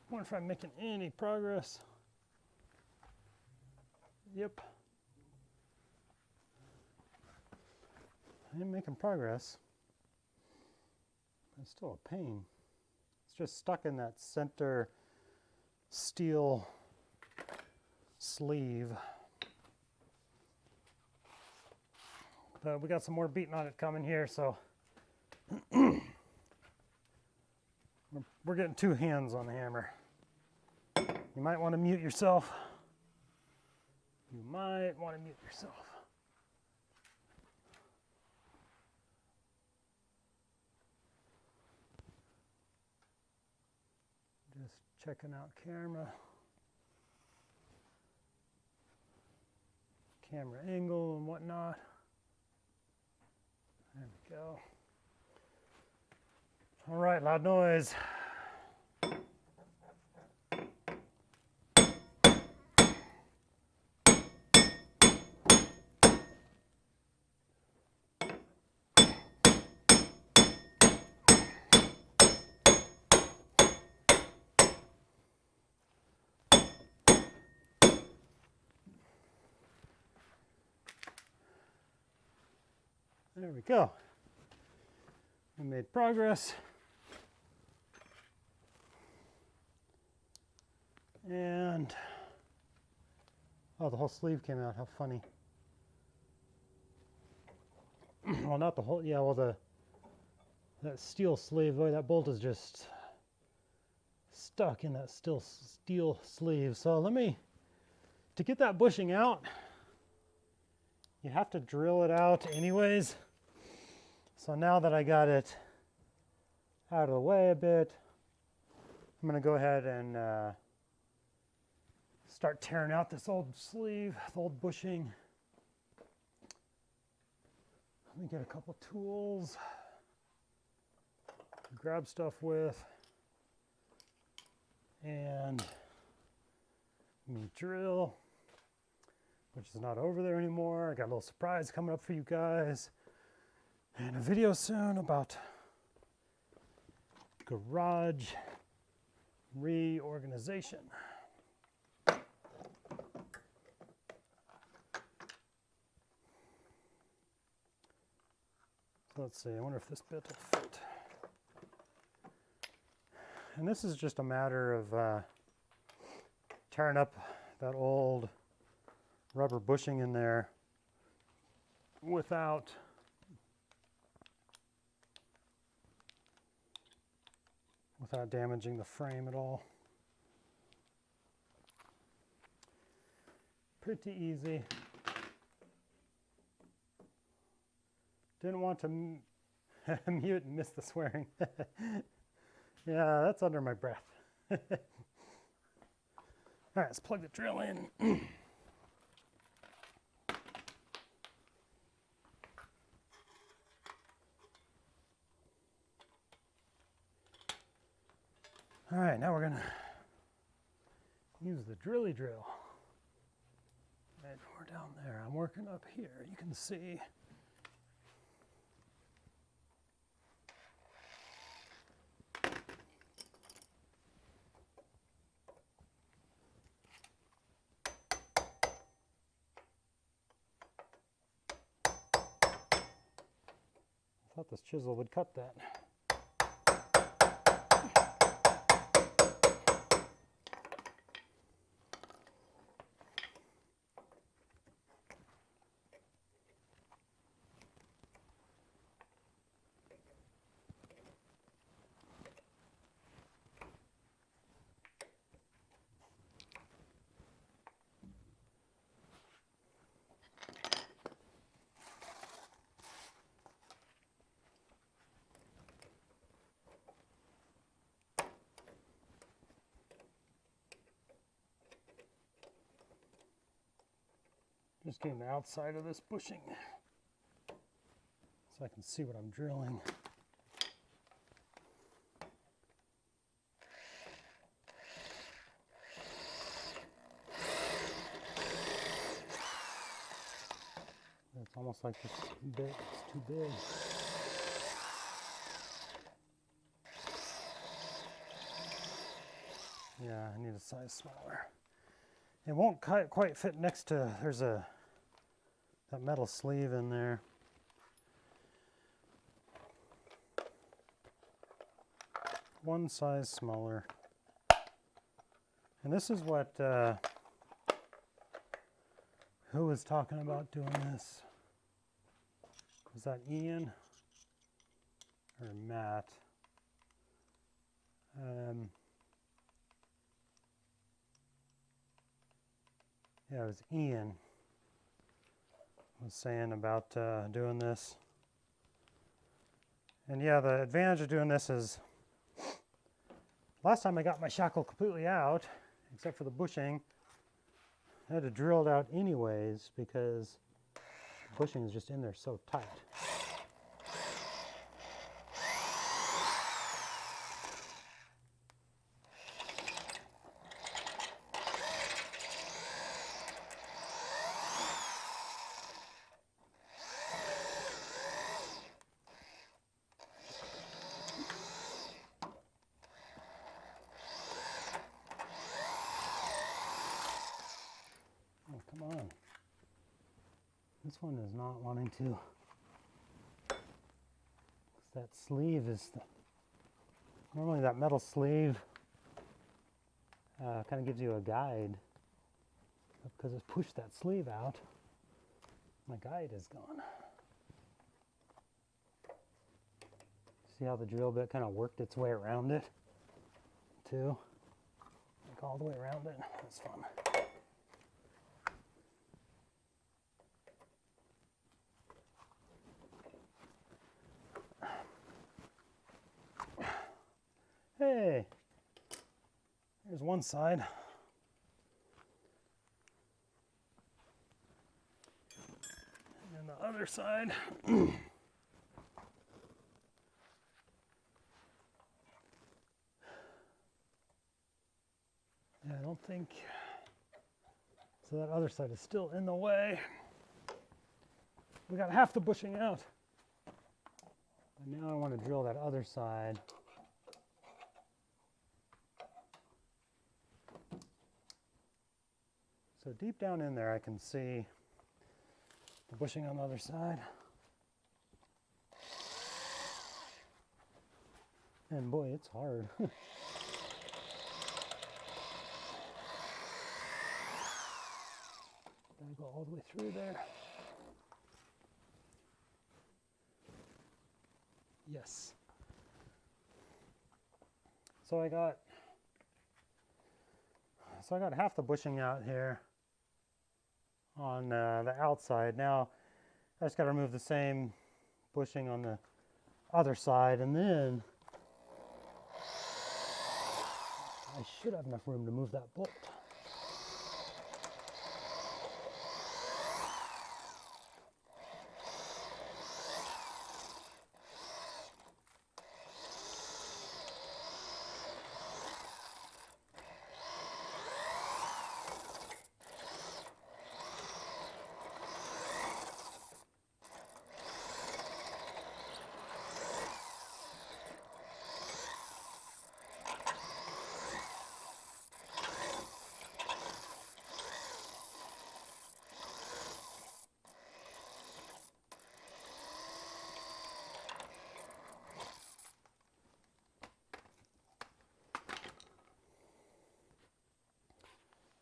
I wonder if I'm making any progress. Yep. I am making progress. It's still a pain. It's just stuck in that center steel sleeve. But we got some more beating on it coming here, so we're getting two hands on the hammer. You might want to mute yourself. You might want to mute yourself. Just checking out camera angle and whatnot. There we go. All right, loud noise. There we go. We made progress. And, oh, the whole sleeve came out. How funny. Well, not the whole, yeah, well, that steel sleeve, boy, that bolt is just stuck in that steel sleeve. So to get that bushing out, you have to drill it out anyways. So now that I got it out of the way a bit, I'm going to go ahead and start tearing out this old sleeve, the old bushing. Let me get a couple tools to grab stuff with, and let me drill, which is not over there anymore. I got a little surprise coming up for you guys, and a video soon about garage reorganization. Let's see, I wonder if this bit will fit. And this is just a matter of tearing up that old rubber bushing in there without damaging the frame at all. Pretty easy. Didn't want to mute and miss the swearing. Yeah, that's under my breath. All right, let's plug the drill in. All right, now we're gonna use the drilly drill. Right, we're down there. I'm working up here. You can see. I thought this chisel would cut that. Just getting the outside of this bushing so I can see what I'm drilling. It's almost like it's big. It's too big. Yeah, I need a size smaller. It won't quite fit next to, there's that metal sleeve in there. One size smaller. And this is what, who was talking about doing this? Was that Ian or Matt? Yeah, it was Ian was saying about doing this. And yeah, the advantage of doing this is last time I got my shackle completely out, except for the bushing, I had to drill it out anyways because the bushing is just in there so tight. Oh, come on. This one is not wanting to. That sleeve is, normally that metal sleeve kind of gives you a guide. Because it's pushed that sleeve out, my guide is gone. See how the drill bit kind of worked its way around it, too? Like all the way around it. That's fun. Hey, here's one side. And the other side. Yeah, I don't think, so that other side is still in the way. We got half the bushing out. And now I want to drill that other side. So deep down in there I can see the bushing on the other side. And boy, it's hard. Gotta go all the way through there. Yes. So I got half the bushing out here on the outside. Now I just got to remove the same bushing on the other side, and then I should have enough room to move that bolt.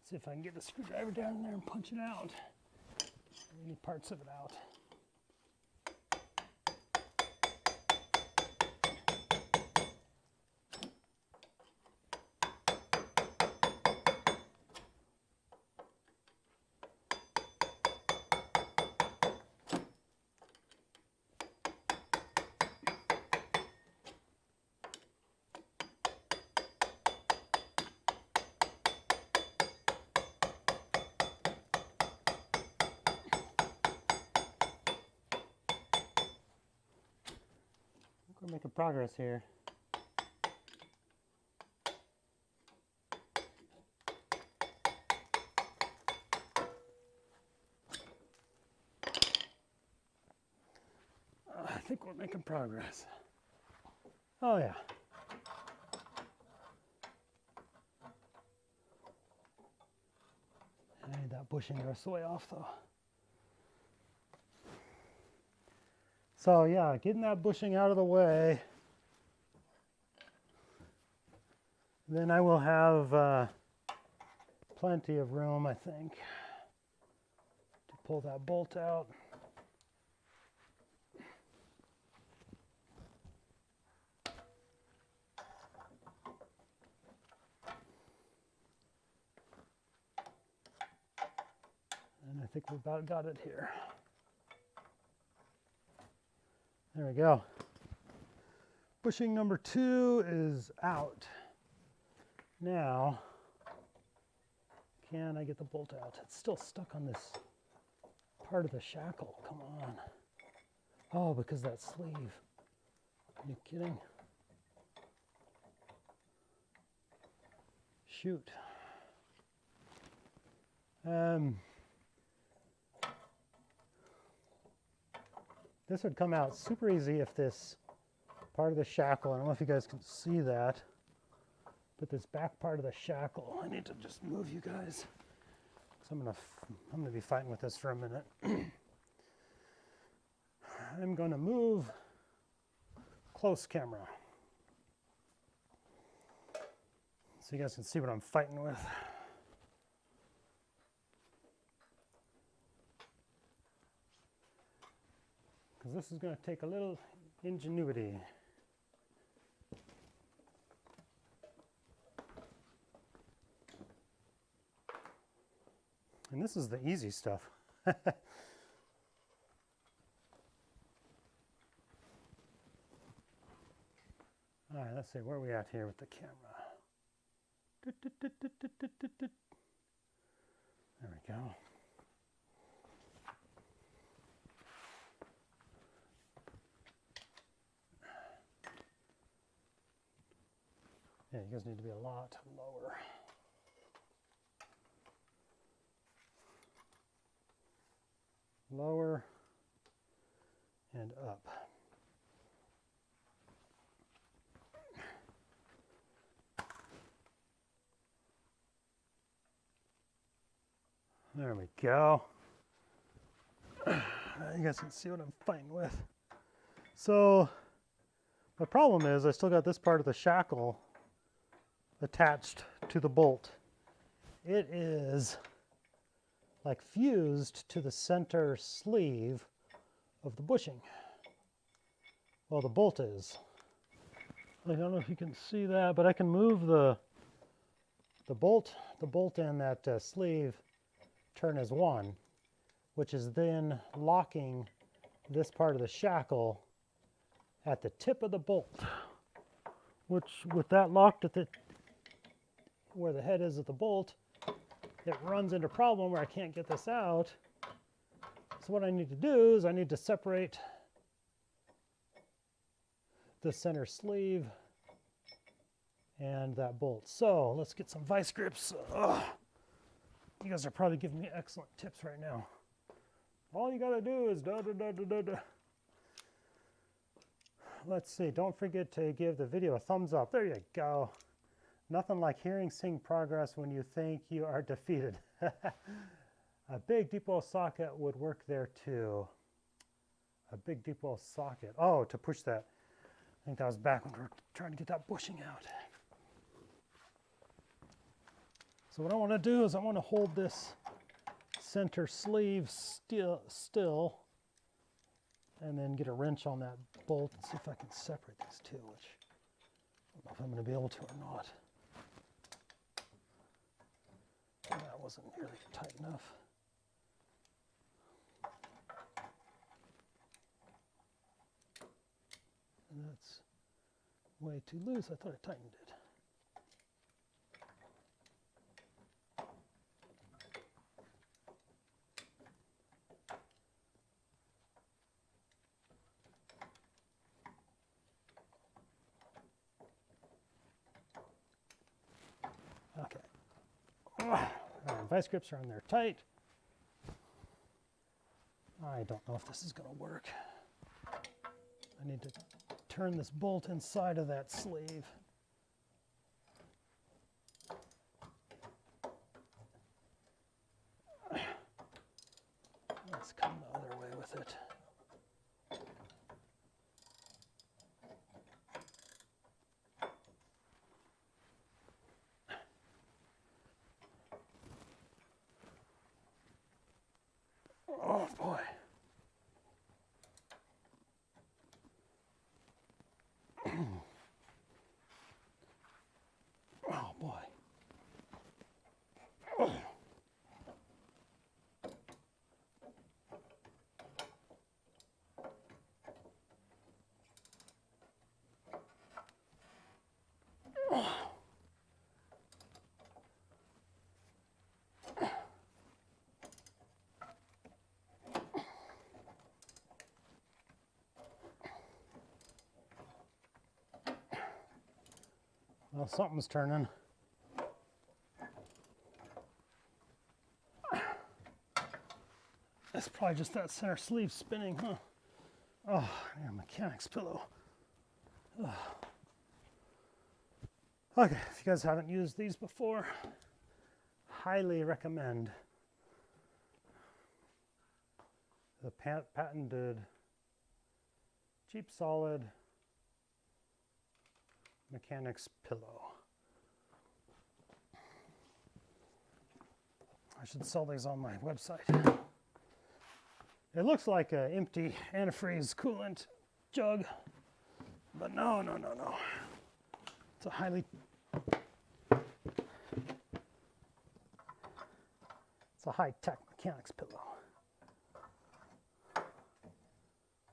See if I can get the screwdriver down in there and punch it out. Any parts of it out. We're making progress here. I think we're making progress. Oh yeah. I need that bushing the rest of the way off though. So yeah, getting that bushing out of the way. Then I will have plenty of room, I think, to pull that bolt out. And I think we've about got it here. There we go. Bushing number 2 is out. Now, can I get the bolt out? It's still stuck on this part of the shackle. Come on. Oh, because that sleeve. Are you kidding? Shoot. This would come out super easy if this part of the shackle, I don't know if you guys can see that, but this back part of the shackle, I need to just move you guys. So I'm gonna be fighting with this for a minute. I'm gonna move close camera so you guys can see what I'm fighting with. Because this is going to take a little ingenuity. And this is the easy stuff. All right, let's see, where are we at here with the camera? There we go. Yeah, you guys need to be a lot lower. Lower and up. There we go. You guys can see what I'm fighting with. So the problem is I still got this part of the shackle attached to the bolt. It is like fused to the center sleeve of the bushing. Well, the bolt is. I don't know if you can see that, but I can move the bolt and that sleeve turn as one, which is then locking this part of the shackle at the tip of the bolt, which with that locked at the where the head is of the bolt, it runs into a problem where I can't get this out. So what I need to do is I need to separate the center sleeve and that bolt. So let's get some vice grips. Ugh. You guys are probably giving me excellent tips right now. All you gotta do is da da da da da da. Let's see, don't forget to give the video a thumbs up. There you go. Nothing like hearing seeing progress when you think you are defeated. A big deep well socket would work there too. A big deep well socket. Oh, to push that. I think that was back when we were trying to get that bushing out. So what I want to do is I want to hold this center sleeve still and then get a wrench on that bolt and see if I can separate these two, which I don't know if I'm going to be able to or not. That wasn't nearly tight enough. And that's way too loose. I thought I tightened it. Okay. All right, vice grips are on there tight. I don't know if this is going to work. I need to turn this bolt inside of that sleeve. Let's come the other way with it. Oh boy. Oh boy. Well, something's turning. That's probably just that center sleeve spinning, huh? Oh, yeah, mechanic's pillow. Ugh. Okay, if you guys haven't used these before, highly recommend the patented cheap solid mechanic's pillow. I should sell these on my website. It looks like an empty antifreeze coolant jug, but no. It's a high-tech mechanic's pillow.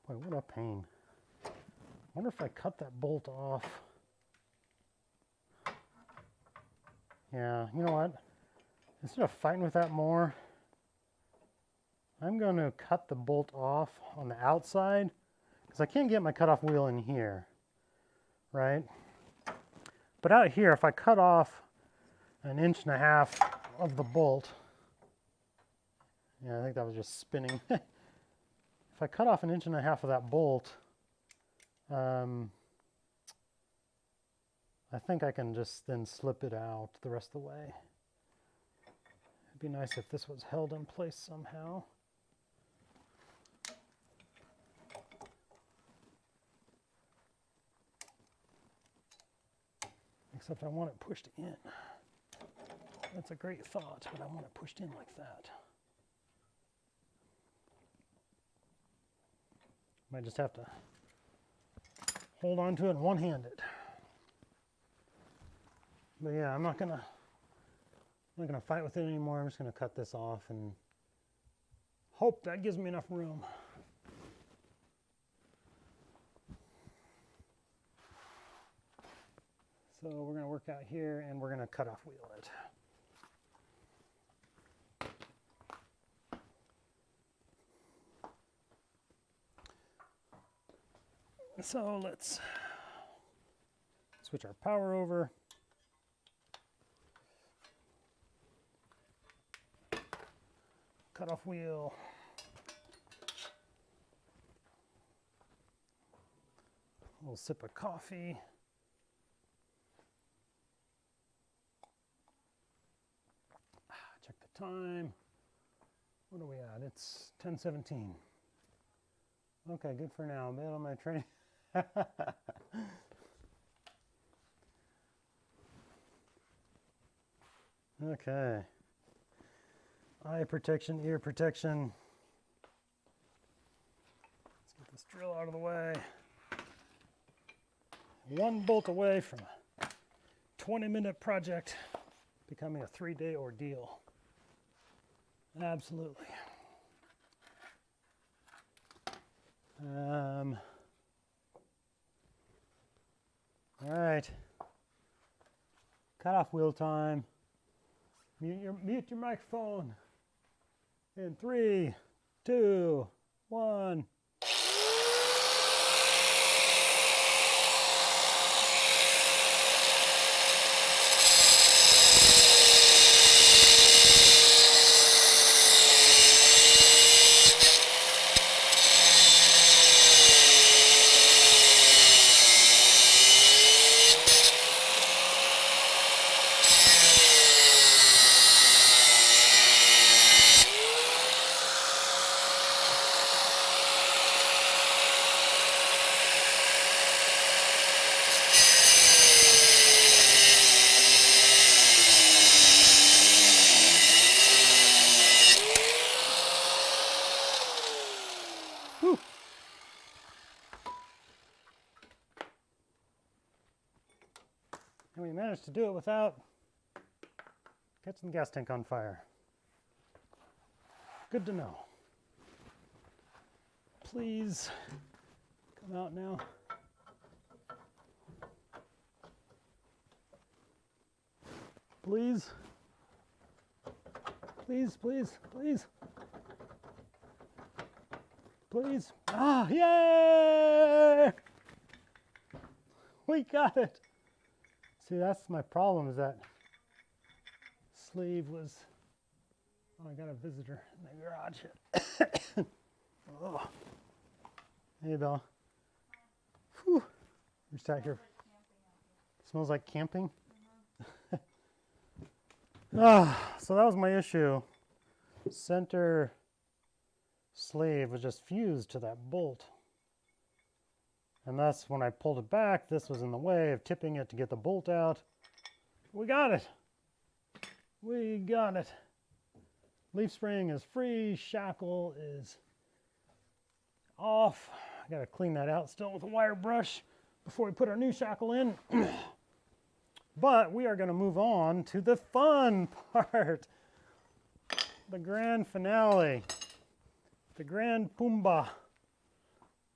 Boy, what a pain. I wonder if I cut that bolt off. Yeah, you know what? Instead of fighting with that more, I'm going to cut the bolt off on the outside because I can't get my cutoff wheel in here, right? But out here, if I cut off 1.5 inches of the bolt, yeah, I think that was just spinning. If I cut off 1.5 inches of that bolt, I think I can just then slip it out the rest of the way. It'd be nice if this was held in place somehow. Except I want it pushed in. That's a great thought, but I want it pushed in like that. Might just have to hold on to it one-handed. But yeah, I'm not gonna fight with it anymore. I'm just gonna cut this off and hope that gives me enough room. So we're going to work out here and we're going to cut off wheel it. So let's switch our power over. Cut off wheel. A little sip of coffee. Check the time. What are we at? It's 10:17. Okay, good for now. I'm on my training. Okay. Eye protection, ear protection. Let's get this drill out of the way. One bolt away from a 20-minute project becoming a 3-day ordeal. Absolutely. All right. Cut off wheel time. Mute your microphone. In 3, 2, 1. Whew. And we managed to do it without catching the gas tank on fire. Good to know. Please come out now. Please. Please, please, please. Please. Ah, yay! We got it. See, that's my problem, is that sleeve was, oh, I got a visitor in the garage. Oh. Hey, Bella. Whew. You're sat here. Smells like camping. So that was my issue. Center sleeve was just fused to that bolt. And that's when I pulled it back, this was in the way of tipping it to get the bolt out. We got it. We got it. Leaf spring is free. Shackle is off. I got to clean that out still with a wire brush before we put our new shackle in. But we are going to move on to the fun part. The grand finale. The grand Pumbaa.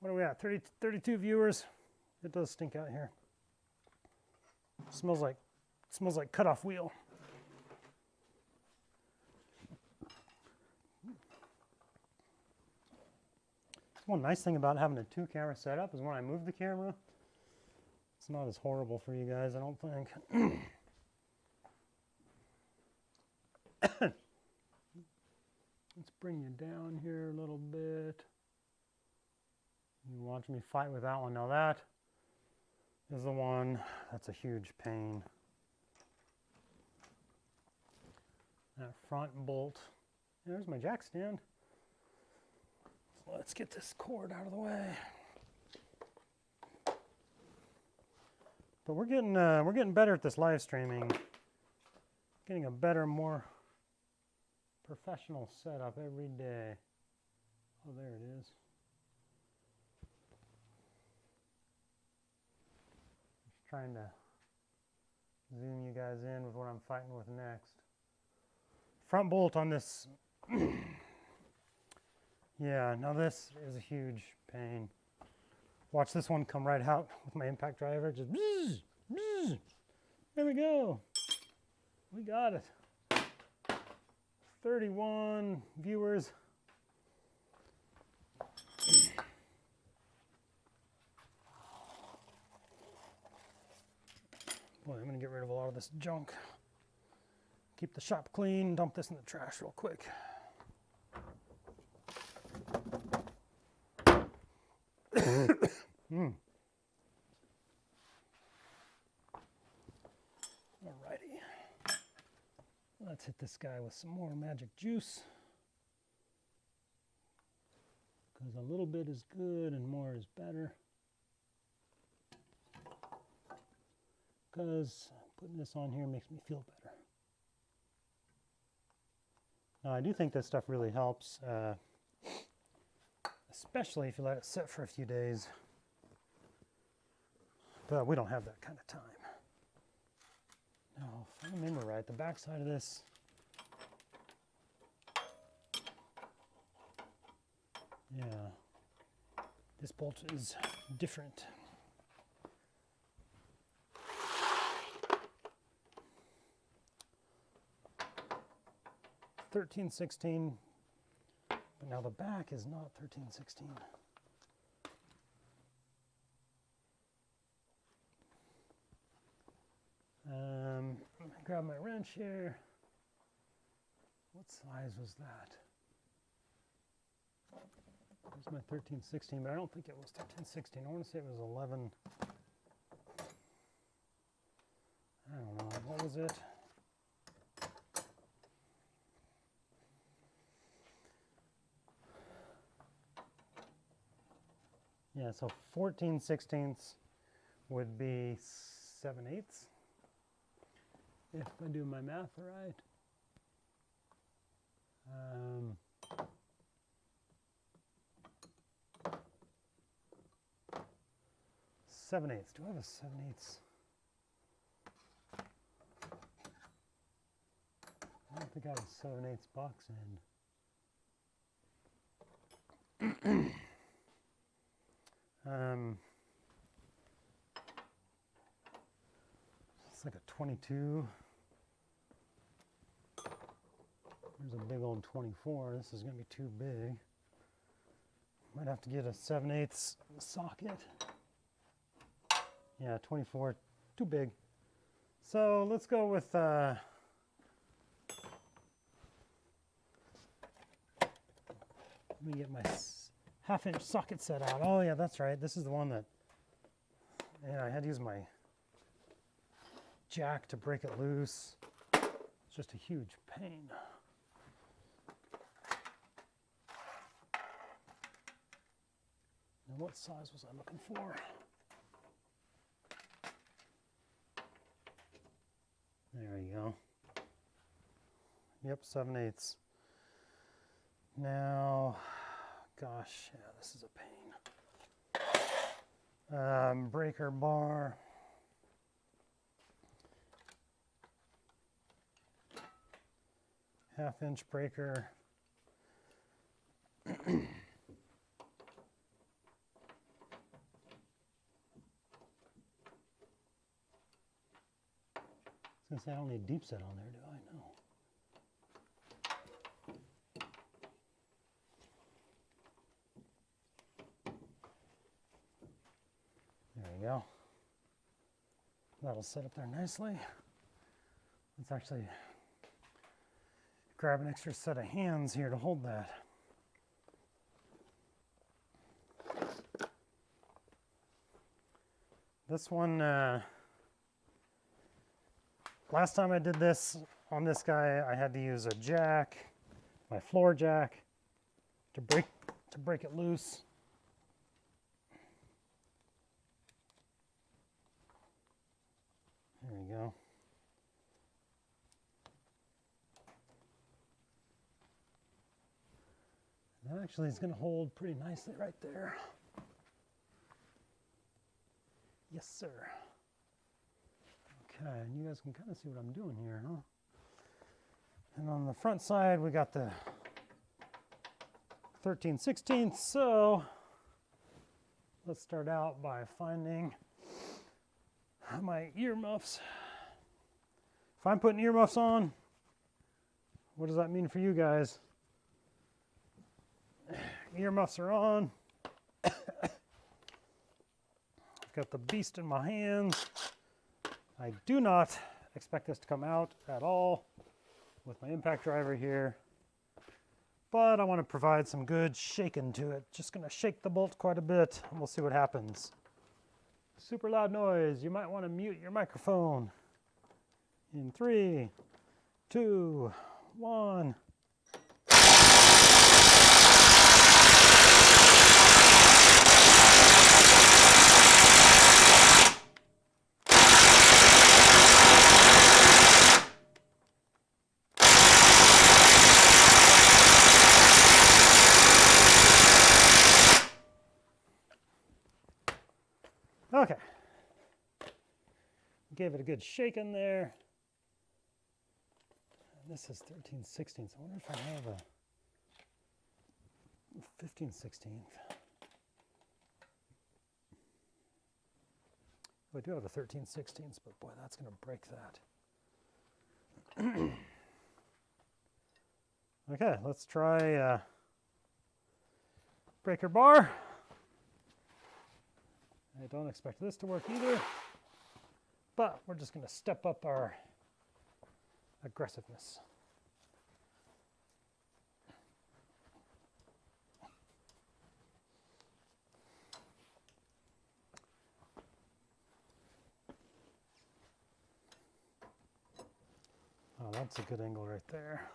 What are we at? 32 viewers. It does stink out here. Smells like cut off wheel. One nice thing about having a 2-camera setup is when I move the camera, it's not as horrible for you guys, I don't think. Let's bring you down here a little bit. You watch me fight with that one. Now that is the one that's a huge pain. That front bolt. There's my jack stand. So let's get this cord out of the way. But we're getting better at this live streaming. Getting a better, more professional setup every day. Oh, there it is. Just trying to zoom you guys in with what I'm fighting with next. Front bolt on this. Yeah, now this is a huge pain. Watch this one come right out with my impact driver. Just bzz, bzz. There we go. We got it. 31 viewers. Boy, I'm going to get rid of a lot of this junk. Keep the shop clean, dump this in the trash real quick. Alrighty. Let's hit this guy with some more magic juice. Because a little bit is good and more is better. Because putting this on here makes me feel better. Now, I do think this stuff really helps, especially if you let it sit for a few days. But we don't have that kind of time. Now, if I remember right, the back side of this, yeah, this bolt is different. $13.16, but now the back is not $13.16. Let me grab my wrench here. What size was that? There's my 13.16, but I don't think it was 13.16. I want to say it was 11. I don't know. What was it? Yeah, so 14/16 would be 7/8, if I do my math right. 7/8. Do I have a 7/8? I don't think I have a 7/8 box end. It's like a 22. There's a big old 24. This is going to be too big. Might have to get a 7/8 socket. Yeah, 24, too big. So let's go with let me get my half-inch socket set out. Oh yeah, that's right. This is the one that, yeah, I had to use my jack to break it loose. It's just a huge pain. And what size was I looking for? There you go. Yep, 7/8. Now, gosh, yeah, this is a pain. Breaker bar. Half-inch breaker. Since I don't need deep set on there, do I? No. There we go. That'll sit up there nicely. Let's actually grab an extra set of hands here to hold that. This one, last time I did this on this guy, I had to use a jack, my floor jack, to break it loose. There we go. That actually is going to hold pretty nicely right there. Yes, sir. Okay, and you guys can kind of see what I'm doing here, huh? And on the front side, we got the 13/16. So let's start out by finding my earmuffs. If I'm putting earmuffs on, what does that mean for you guys? Earmuffs are on. I've got the beast in my hands. I do not expect this to come out at all with my impact driver here, but I want to provide some good shaking to it. Just going to shake the bolt quite a bit and we'll see what happens. Super loud noise. You might want to mute your microphone. In 3, 2, 1. Okay. Gave it a good shake in there. This is 13/16, so I wonder if I have a 15/16. I do have a 13/16, but boy, that's going to break that. Okay, let's try breaker bar. I don't expect this to work either, but we're just going to step up our aggressiveness. Oh, that's a good angle right there.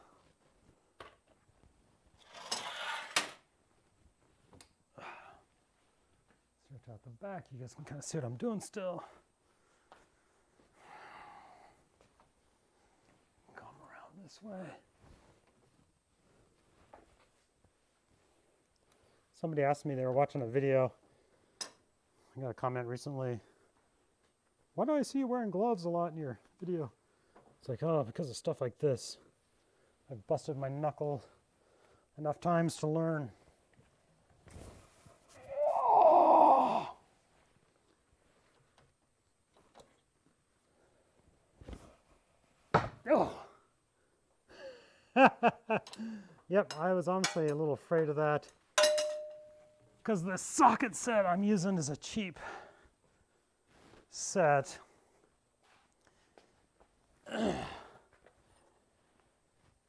Stretch out the back. You guys can kind of see what I'm doing still. Come around this way. Somebody asked me, they were watching a video. I got a comment recently. Why do I see you wearing gloves a lot in your video? It's like, oh, because of stuff like this. I've busted my knuckle enough times to learn. Oh. Yep, I was honestly a little afraid of that because the socket set I'm using is a cheap set.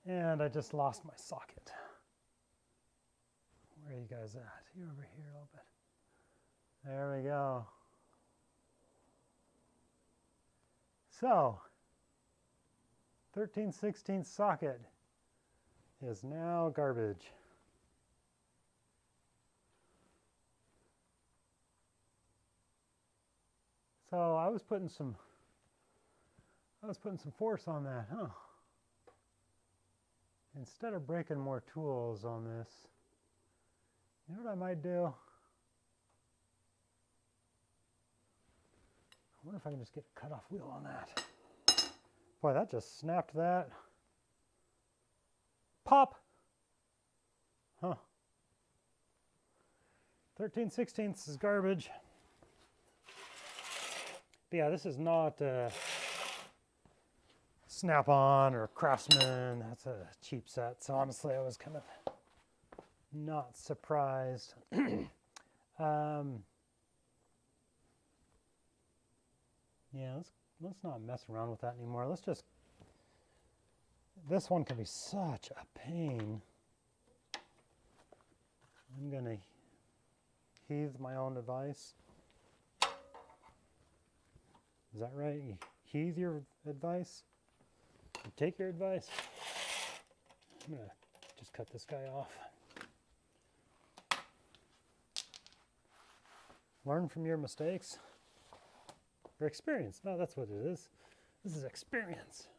And I just lost my socket. Where are you guys at? You over here a little bit. There we go. So, 13/16 socket is now garbage. So I was putting some force on that, huh? Instead of breaking more tools on this, you know what I might do? I wonder if I can just get a cutoff wheel on that. Boy, that just snapped that. Pop! Huh. 13/16 is garbage. But yeah, this is not Snap-on or Craftsman. That's a cheap set. So honestly, I was kind of not surprised. Yeah, let's not mess around with that anymore. Let's just, this one can be such a pain. I'm gonna heathe my own advice. Is that right? You heathe your advice? You take your advice? I'm gonna just cut this guy off. Learn from your mistakes. Or experience. No, that's what it is. This is experience.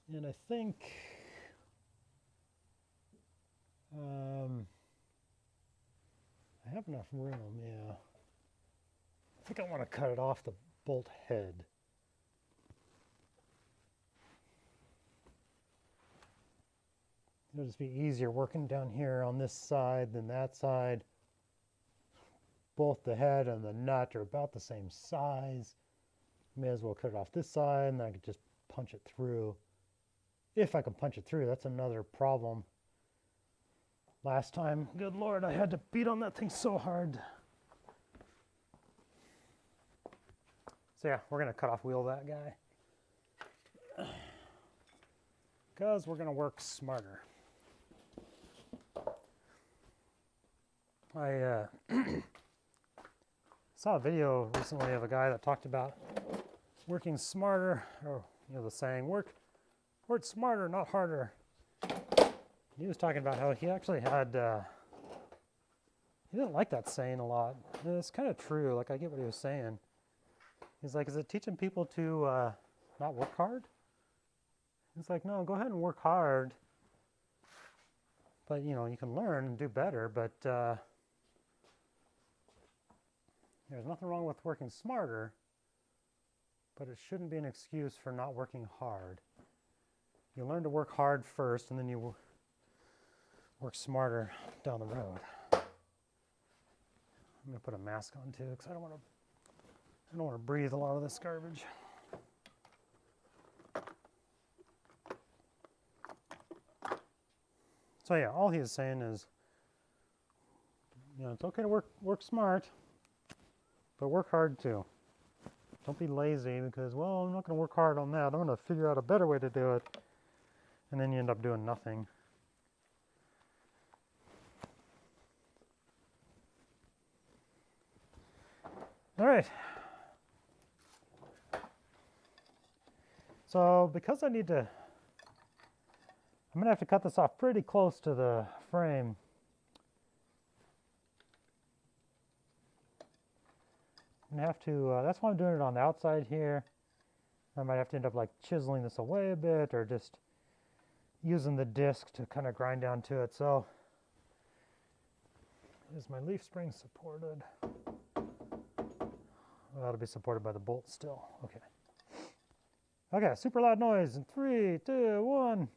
And I think I have enough room, yeah. I think I want to cut it off the bolt head. It'll just be easier working down here on this side than that side. both the head and the nut are about the same size. May as well cut it off this side, and then I could just punch it through. If I can punch it through, that's another problem. Last time, good Lord, I had to beat on that thing so hard. So yeah, we're gonna cut off wheel that guy, because we're gonna work smarter. I saw a video recently of a guy that talked about working smarter, or the saying, work smarter, not harder. He was talking about how he actually had, he didn't like that saying a lot. And it's kind of true, like I get what he was saying. He's like, is it teaching people to not work hard? He's like, no, go ahead and work hard. But, you can learn and do better, but there's nothing wrong with working smarter, but it shouldn't be an excuse for not working hard. You learn to work hard first, and then you work smarter down the road. I'm going to put a mask on too, because I don't want to breathe a lot of this garbage. So yeah, all he is saying is, it's okay to work smart, but work hard too. Don't be lazy because, well, I'm not going to work hard on that. I'm going to figure out a better way to do it. And then you end up doing nothing. All right. So because I'm going to have to cut this off pretty close to the frame. I'm going to have to, that's why I'm doing it on the outside here. I might have to end up like chiseling this away a bit, or just using the disc to kind of grind down to it. So, is my leaf spring supported? Well, that'll be supported by the bolt still. Okay. Okay, super loud noise in 3, 2, 1.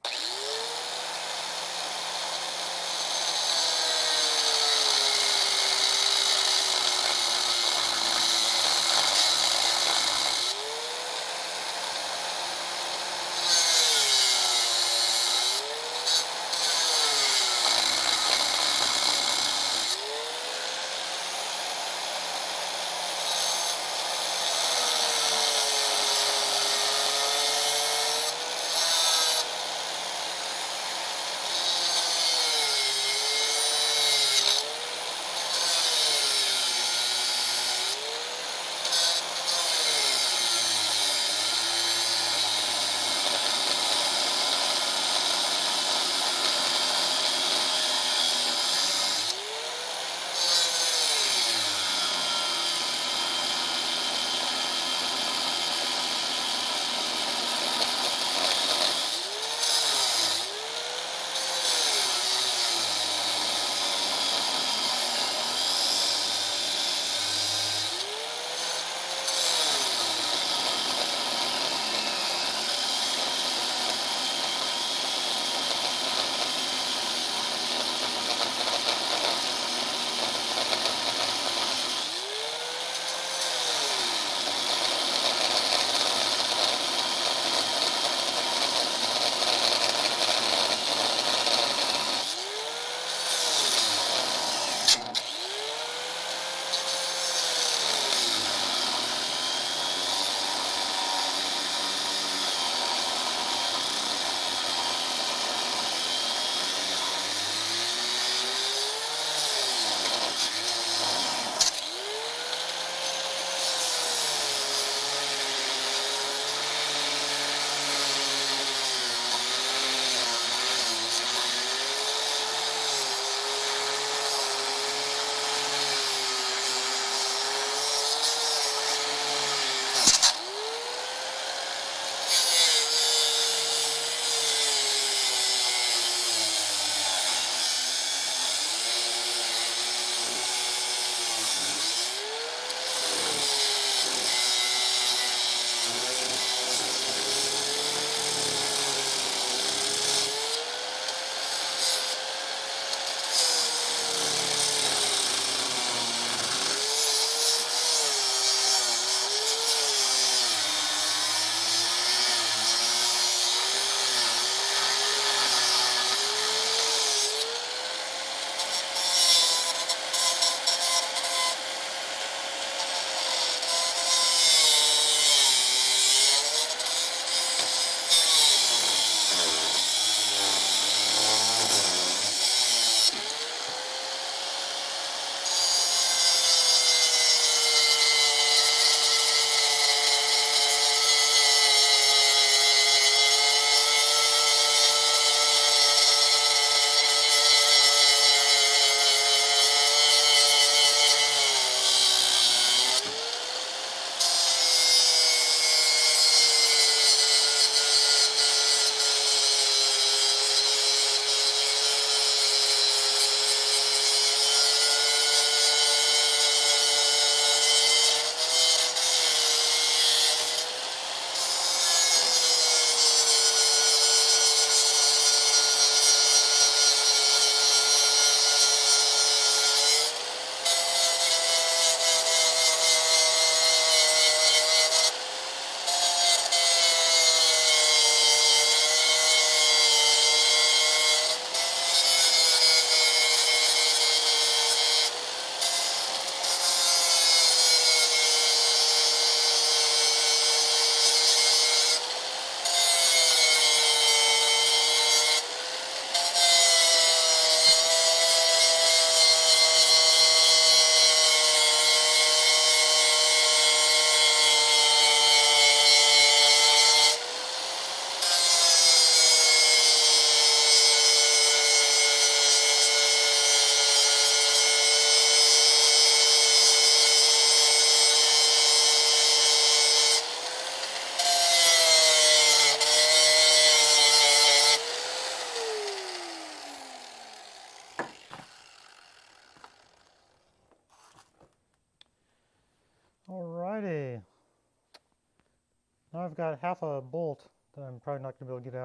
I've got half a bolt that I'm probably not going to be able to get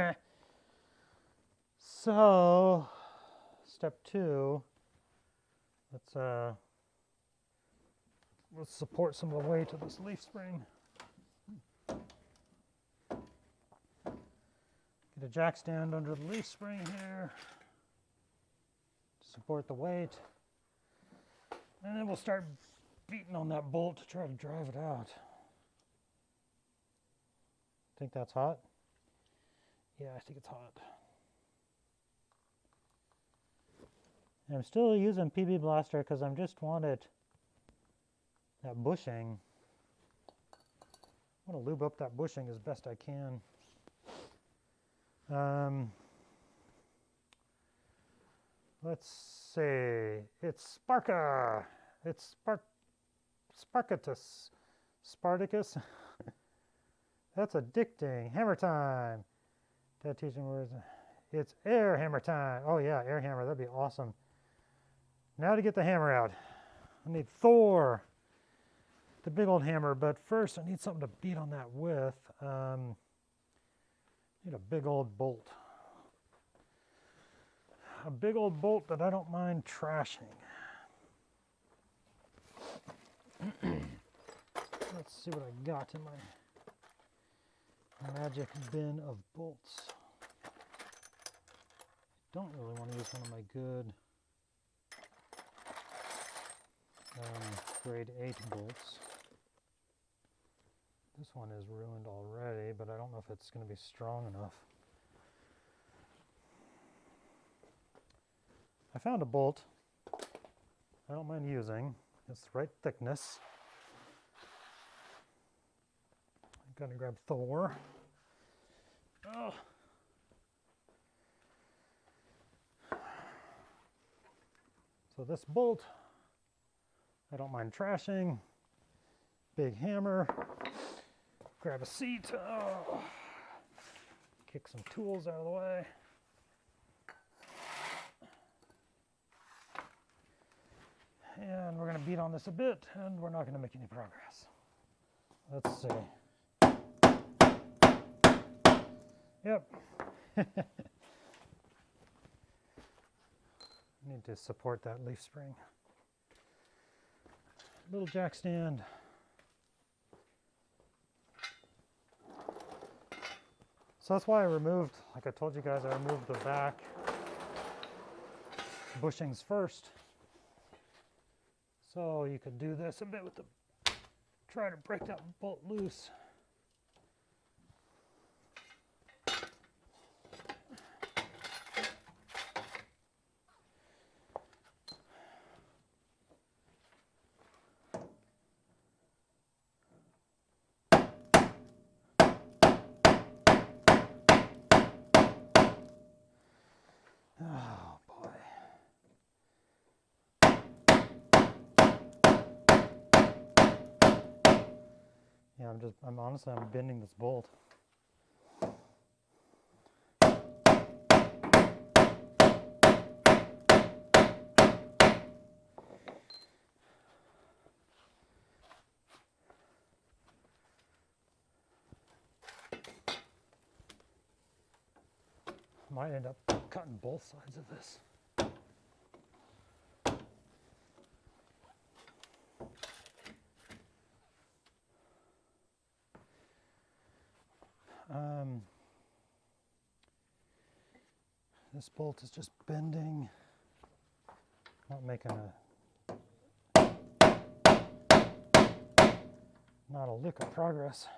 out. So, step 2, let's support some of the weight of this leaf spring. Get a jack stand under the leaf spring here to support the weight. And then we'll start beating on that bolt to try to drive it out. Think that's hot? Yeah, I think it's hot. And I'm still using PB Blaster because I just wanted that bushing. I want to lube up that bushing as best I can. Let's see. It's Sparka. It's Spartacus. Spartacus. That's addicting. Hammer time. That teaching words. It's air hammer time. Oh yeah, air hammer. That'd be awesome. Now to get the hammer out. I need Thor, the big old hammer, but first I need something to beat on that with. Need a big old bolt. A big old bolt that I don't mind trashing. Let's see what I got in my magic bin of bolts. Don't really want to use one of my good grade 8 bolts. This one is ruined already, but I don't know if it's going to be strong enough. I found a bolt I don't mind using. It's the right thickness. I'm going to grab Thor. Oh. So this bolt, I don't mind trashing. Big hammer. Grab a seat. Oh. Kick some tools out of the way. And we're going to beat on this a bit, and we're not going to make any progress. Let's see. Yep. Need to support that leaf spring. Little jack stand. So that's why I removed, like I told you guys, I removed the back bushings first. So you could do this a bit with the, try to break that bolt loose. Oh boy. Yeah, I'm honestly, I'm bending this bolt. Might end up cutting both sides of this. This bolt is just bending, not making not a lick of progress.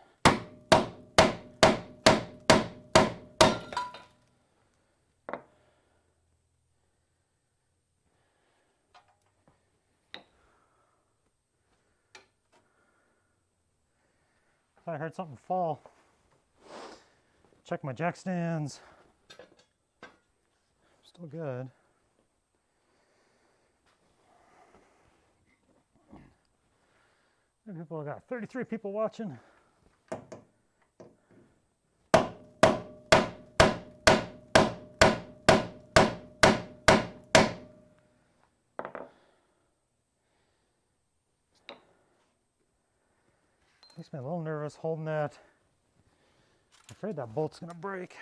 I heard something fall. Check my jack stands. Still good. People got 33 people watching. Makes me a little nervous holding that. I'm afraid that bolt's gonna break.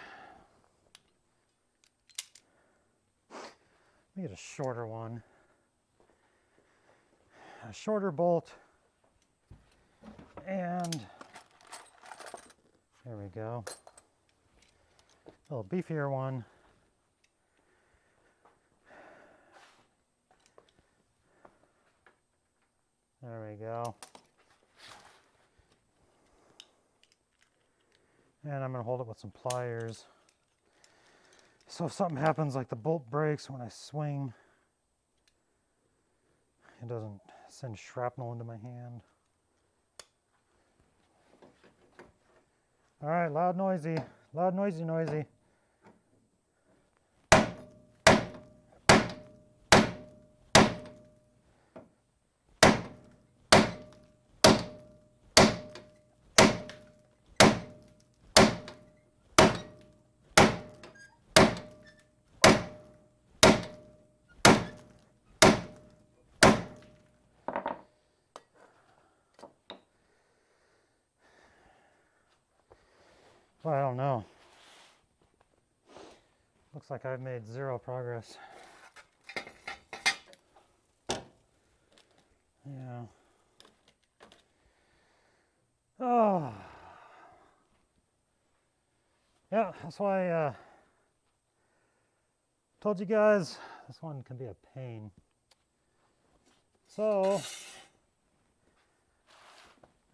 Let me get a shorter one. A shorter bolt. And there we go. A little beefier one. There we go. And I'm going to hold it with some pliers. So if something happens, like the bolt breaks when I swing, it doesn't send shrapnel into my hand. All right, loud, noisy, noisy. Well, I don't know. Looks like I've made zero progress. Yeah. Oh. Yeah, that's why I told you guys this one can be a pain. So,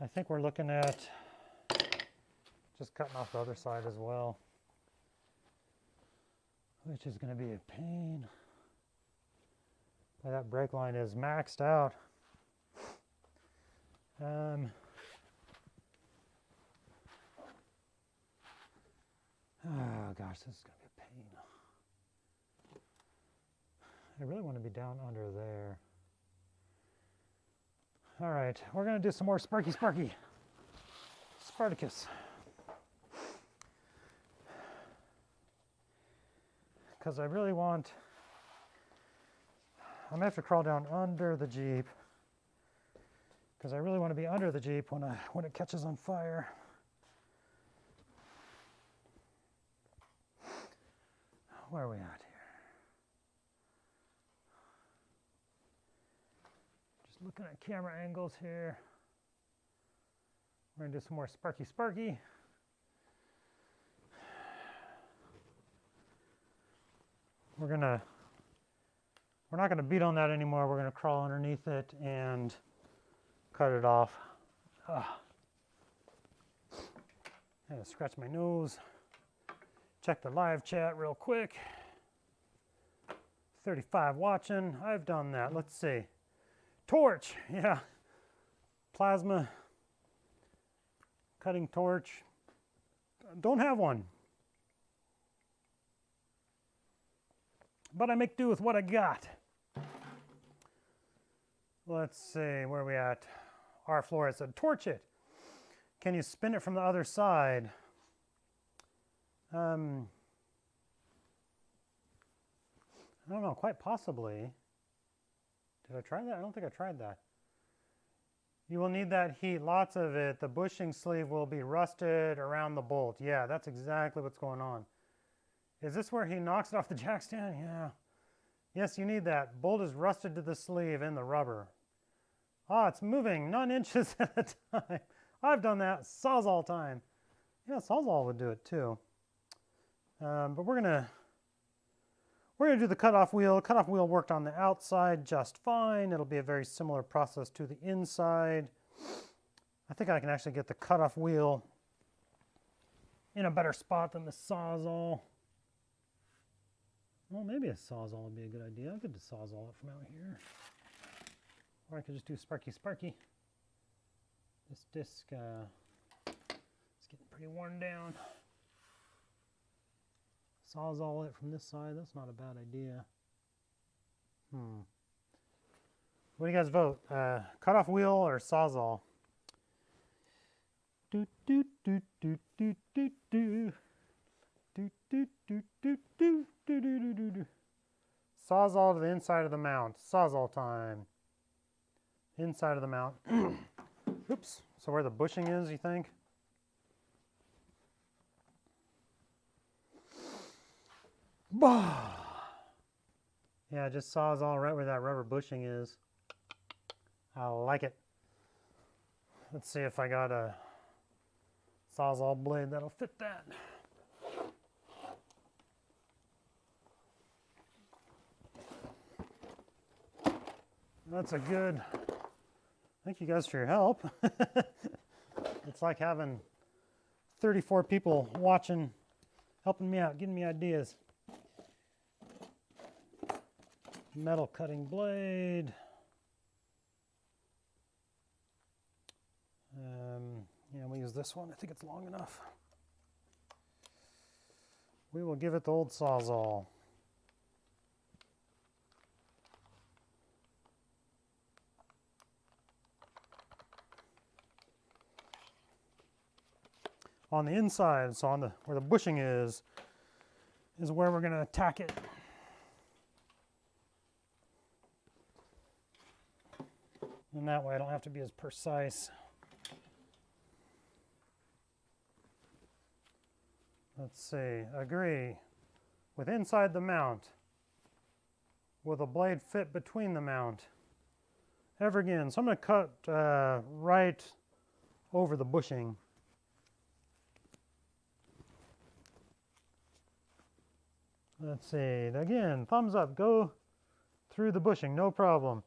I think we're looking at just cutting off the other side as well, which is going to be a pain. That brake line is maxed out. Oh gosh, this is going to be a pain. I really want to be down under there. All right, we're going to do some more Sparky. Spartacus. Because I really want, I'm going to have to crawl down under the Jeep. Because I really want to be under the Jeep when it catches on fire. Where are we at here? Just looking at camera angles here. We're going to do some more Sparky. We're not going to beat on that anymore. We're going to crawl underneath it and cut it off. I'm going to scratch my nose. Check the live chat real quick. 35 watching. I've done that. Let's see. Torch. Yeah. Plasma. Cutting torch. Don't have one. But I make do with what I got. Let's see, where are we at? R Flores said, torch it. Can you spin it from the other side? I don't know, quite possibly. Did I try that? I don't think I tried that. You will need that heat, lots of it. The bushing sleeve will be rusted around the bolt. Yeah, that's exactly what's going on. Is this where he knocks it off the jack stand? Yeah. Yes, you need that. Bolt is rusted to the sleeve and the rubber. Ah, it's moving 9 inches at a time. I've done that Sawzall time. Yeah, Sawzall would do it too. But we're gonna do the cutoff wheel. Cutoff wheel worked on the outside just fine. It'll be a very similar process to the inside. I think I can actually get the cutoff wheel in a better spot than the Sawzall. Well, maybe a Sawzall would be a good idea. I could just Sawzall it from out here. Or I could just do Sparky. This disc is getting pretty worn down. Sawzall it from this side. That's not a bad idea. What do you guys vote? Cutoff wheel or Sawzall? Do do do do do do do. Do do do do do do do do do. Sawzall to the inside of the mount. Sawzall time. Inside of the mount. Oops, So where the bushing is, you think? Bah! Yeah, it just saws all right where that rubber bushing is. I like it. Let's see if I got a Sawzall blade that'll fit that. That's a good, thank you guys for your help. It's like having 34 people watching, helping me out, giving me ideas. Metal cutting blade. Yeah, we'll use this one. I think it's long enough. We will give it the old Sawzall. On the inside, so on the where the bushing is where we're going to attack it. And that way I don't have to be as precise. Let's see, agree. With inside the mount, will the blade fit between the mount? Ever again, so I'm going to cut right over the bushing. Let's see, again, thumbs up, go through the bushing, no problem.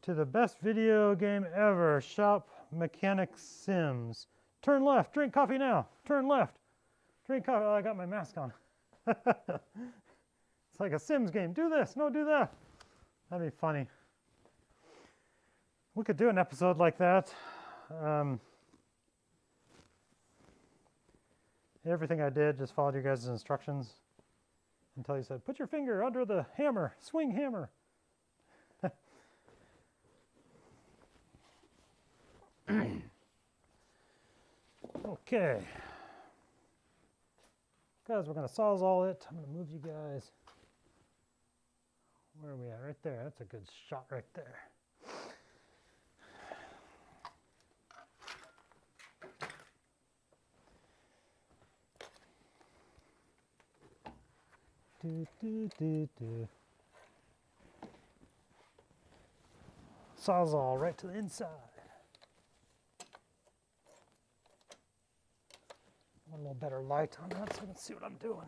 To the best video game ever, Shop Mechanic Sims. Turn left, drink coffee now, turn left. Drink coffee, oh, I got my mask on. It's like a Sims game, do this, no, do that. That'd be funny. We could do an episode like that. Everything I did, just followed your guys' instructions until you said, put your finger under the hammer, swing hammer. Okay. Guys, we're going to Sawzall it. I'm going to move you guys. Where are we at? Right there. That's a good shot right there. Sawzall right to the inside. A little better light on that so I can see what I'm doing.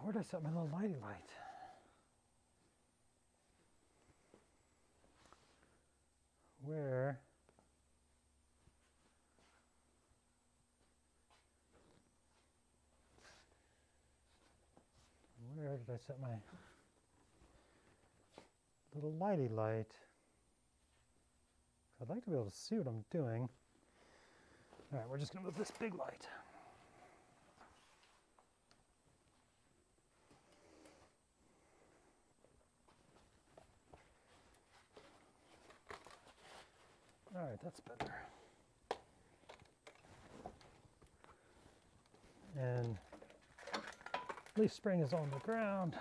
Where did I set my little lighty light? Where did I set my little lighty light? I'd like to be able to see what I'm doing. All right, we're just going to move this big light. All right, that's better. And leaf spring is on the ground.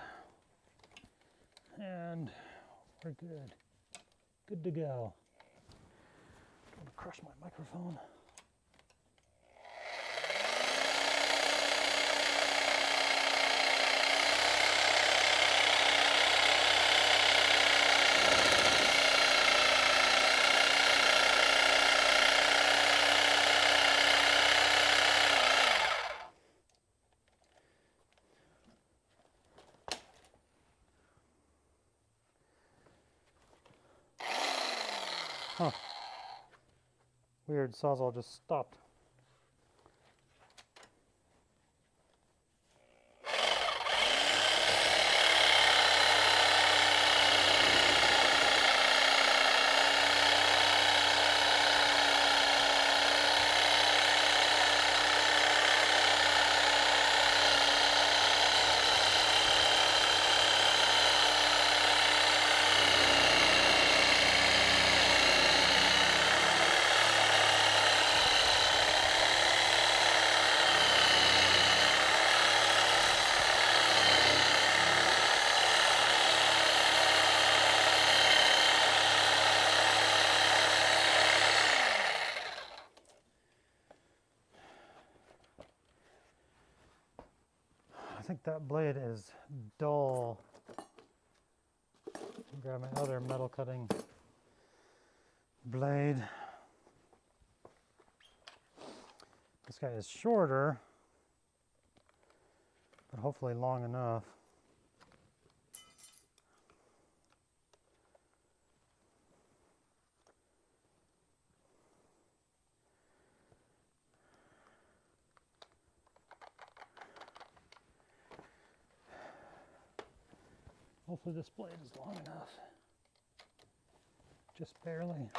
And we're good. Good to go. I'm going to crush my microphone. Huh. Weird, Sawzall just stopped. think that blade is dull. Grab my other metal cutting blade. This guy is shorter, but hopefully long enough. Hopefully this blade is long enough. Just barely.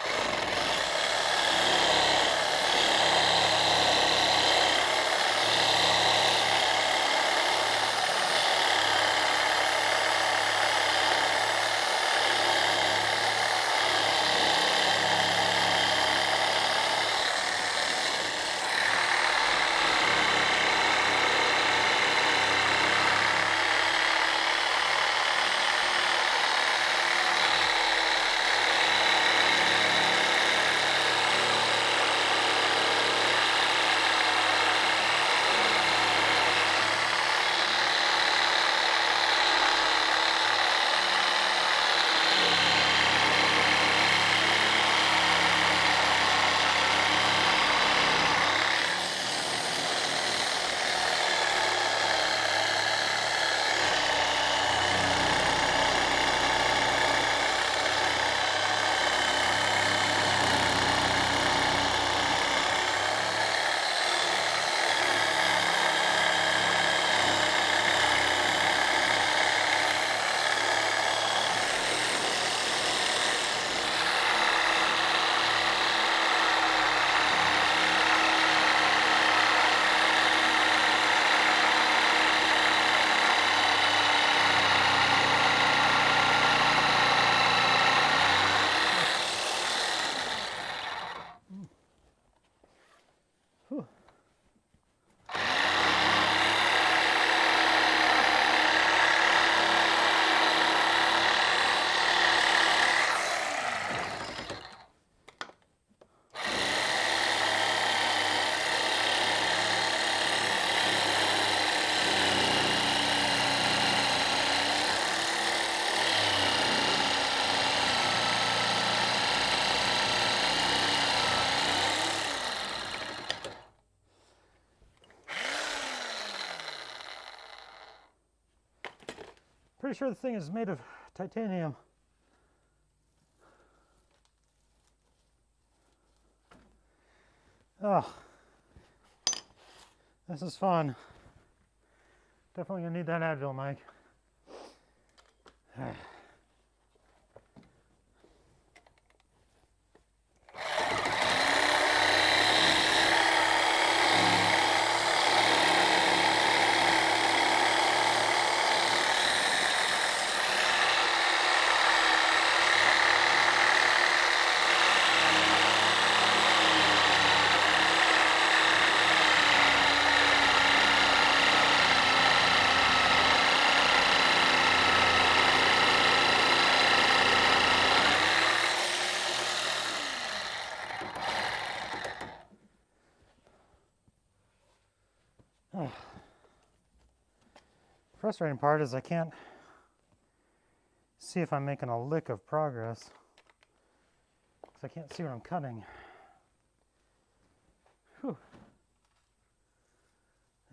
Pretty sure the thing is made of titanium. Oh, this is fun. Definitely gonna need that Advil, Mike. Frustrating part is I can't see if I'm making a lick of progress because I can't see what I'm cutting. Whew.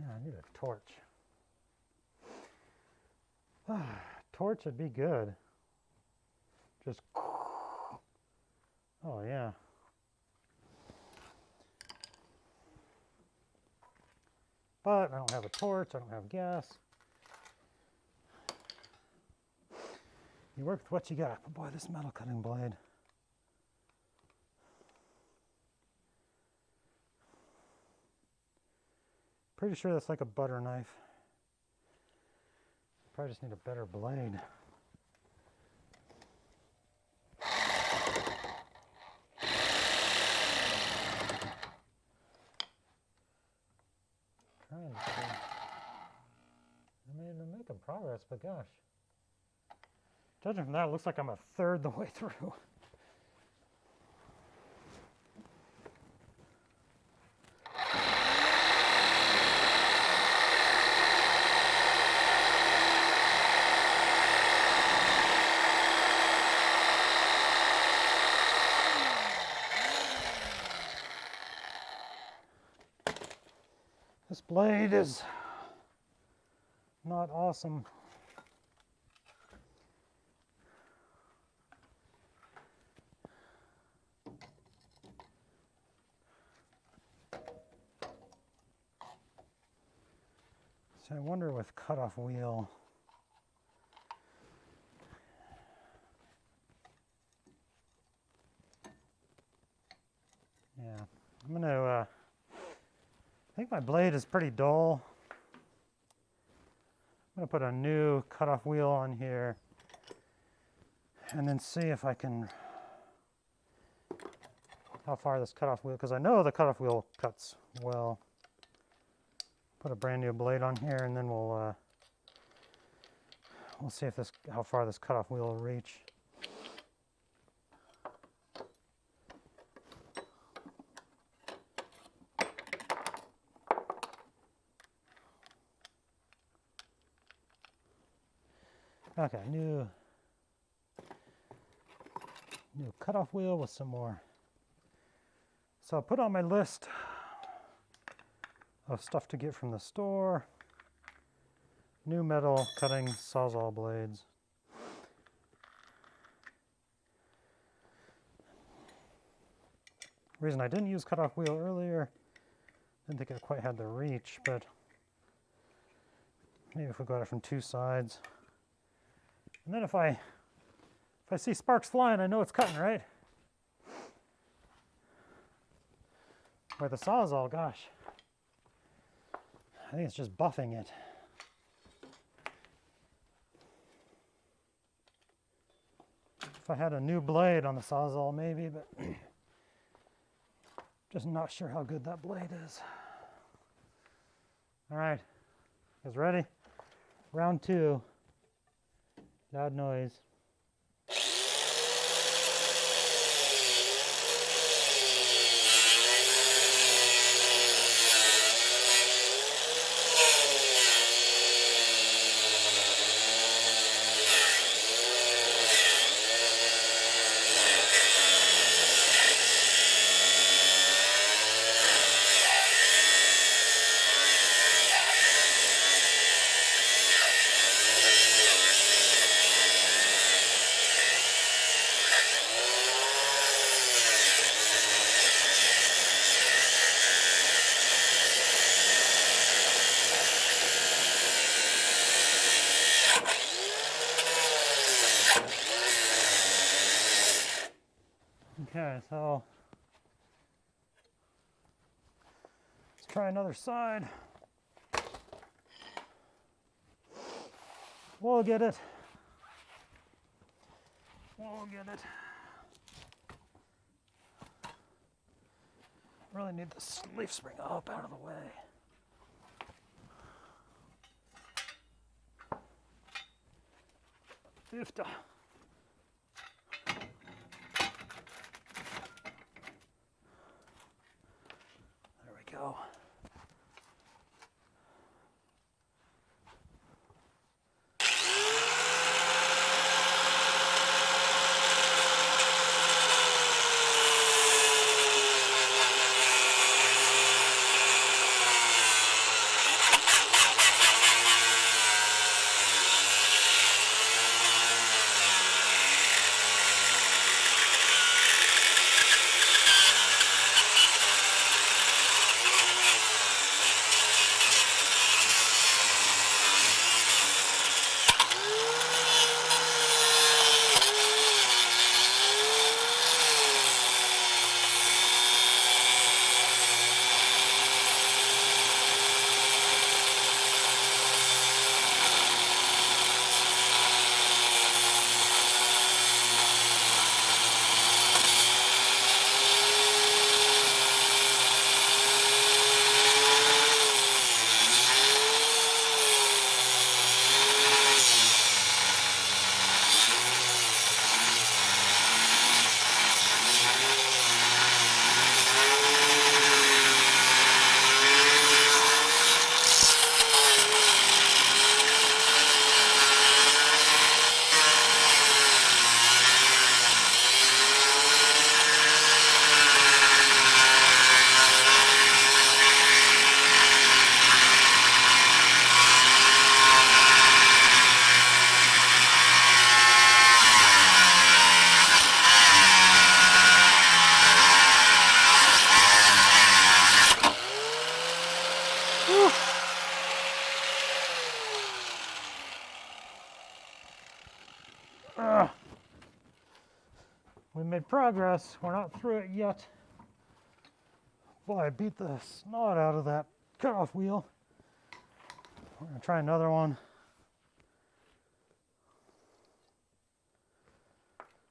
Yeah, I need a torch. Torch would be good. Just, oh yeah. But I don't have a torch, I don't have gas. You work with what you got. But boy, this metal cutting blade. Pretty sure that's like a butter knife. Probably just need a better blade. Trying to see. I mean, I'm making progress, but gosh. Judging from that, it looks like I'm a third the way through. This blade is not awesome. So I wonder with cutoff wheel. Yeah, I'm gonna, I think my blade is pretty dull. I'm gonna put a new cutoff wheel on here and then see if I can, how far this cutoff wheel, because I know the cutoff wheel cuts well. Put a brand new blade on here and then we'll see if how far this cutoff wheel will reach. Okay, new cutoff wheel with some more. So I'll put on my list of stuff to get from the store. New metal cutting Sawzall blades. Reason I didn't use cutoff wheel earlier, didn't think it quite had the reach, but maybe if we got it from two sides. And then if I see sparks flying, I know it's cutting, right? Where the Sawzall, gosh, I think it's just buffing it. If I had a new blade on the Sawzall, maybe, but just not sure how good that blade is. All right, you guys ready? Round 2. Loud noise. Okay, so let's try another side. We'll get it. We'll get it. Really need the leaf spring up out of the way. Fifty. Go. progress. We're not through it yet. Boy, I beat the snot out of that cutoff wheel. We're going to try another one.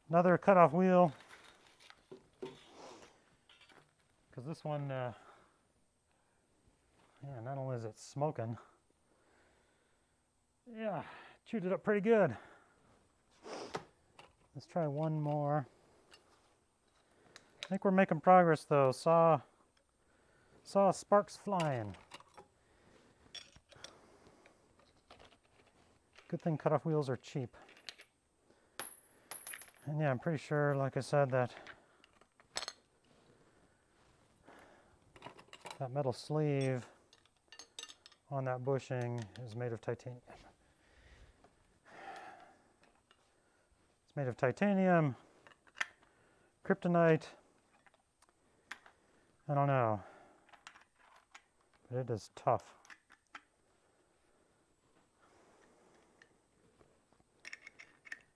Another cutoff wheel. Because this one, yeah, not only is it smoking, yeah, chewed it up pretty good. Let's try one more. I think we're making progress though. Saw sparks flying. Good thing cutoff wheels are cheap. And yeah, I'm pretty sure, like I said, that metal sleeve on that bushing is made of titanium. It's made of titanium, kryptonite, I don't know, but it is tough.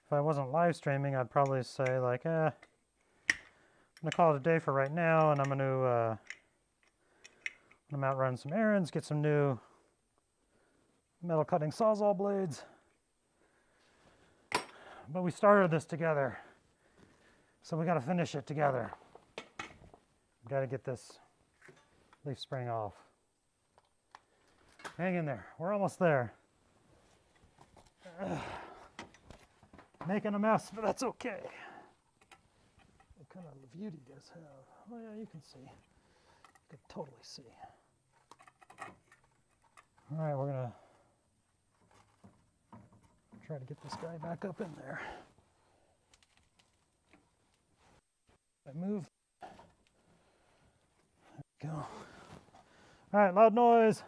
If I wasn't live streaming, I'd probably say like, I'm gonna call it a day for right now, and I'm gonna I'm out running some errands, get some new metal cutting sawzall blades. But we started this together, so we got to finish it together. We got to get this leaf spring off. Hang in there. We're almost there. Making a mess, but that's okay. What kind of view do you guys have? Oh yeah, you can see. You can totally see. All right, we're gonna try to get this guy back up in there. I move. There we go. All right, loud noise.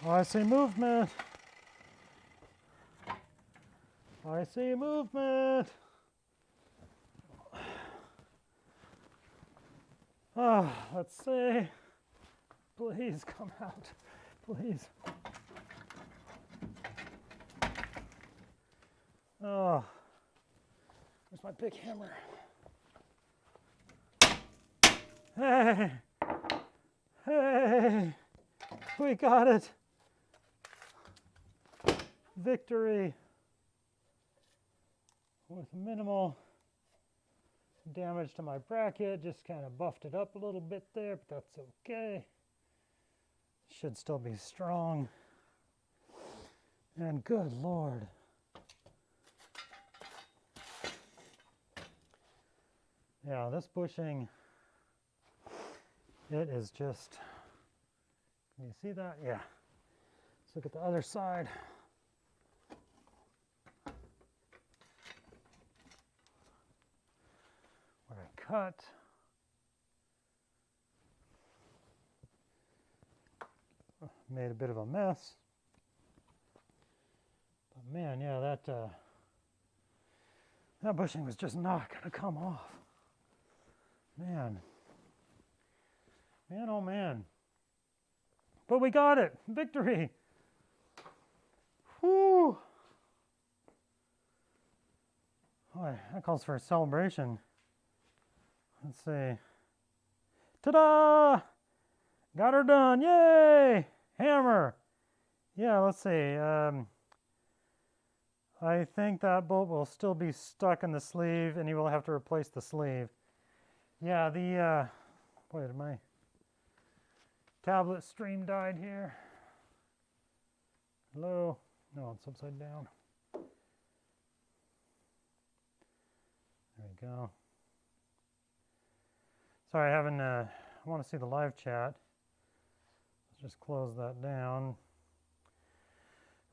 I see movement. I see movement. Oh, let's see. Please come out. Please. Oh, where's my big hammer? Hey, hey, we got it. Victory with minimal damage to my bracket. Just kind of buffed it up a little bit there, but that's okay. Should still be strong. And good Lord. Yeah, this bushing, it is just, can you see that? Yeah. Let's look at the other side. Where I cut. Made a bit of a mess. But man, yeah, that bushing was just not going to come off. Man. Man, oh man. But we got it. Victory. Whew. Boy, that calls for a celebration. Let's see. Ta-da! Got her done. Yay! Hammer. Yeah, let's see. I think that bolt will still be stuck in the sleeve and you will have to replace the sleeve. Yeah, boy, did my tablet stream died here. Hello? No, it's upside down. There we go. Sorry, I want to see the live chat. Let's just close that down.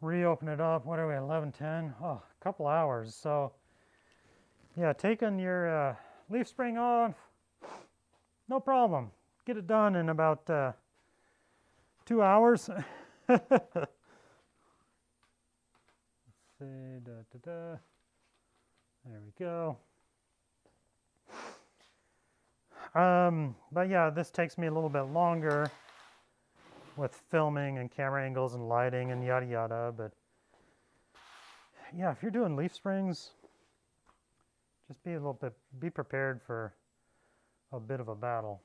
Reopen it up. What are we, 11:10? Oh, a couple hours. So, yeah, taking your leaf spring off, no problem. Get it done in about 2 hours. Let's see, there we go. But yeah, this takes me a little bit longer with filming and camera angles and lighting and yada yada. But yeah, if you're doing leaf springs, just be prepared for a bit of a battle.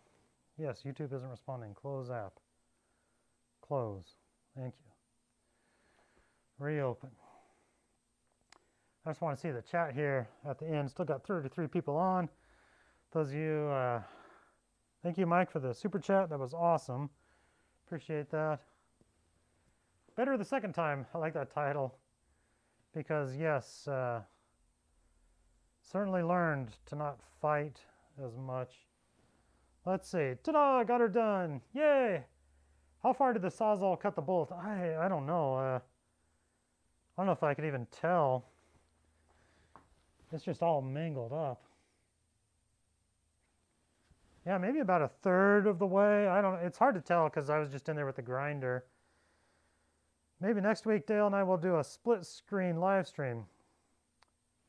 Yes, YouTube isn't responding. Close app. Close. Thank you. Reopen. I just want to see the chat here at the end. Still got 33 people on. Those of you, thank you, Mike, for the super chat. That was awesome. Appreciate that. Better the second time. I like that title. Because, yes, certainly learned to not fight as much. Let's see. Ta-da! Got her done. Yay! How far did the Sawzall cut the bolt? I don't know. I don't know if I could even tell. It's just all mangled up. Yeah, maybe about 1/3 of the way. I don't know. It's hard to tell because I was just in there with the grinder. Maybe next week Dale and I will do a split screen live stream.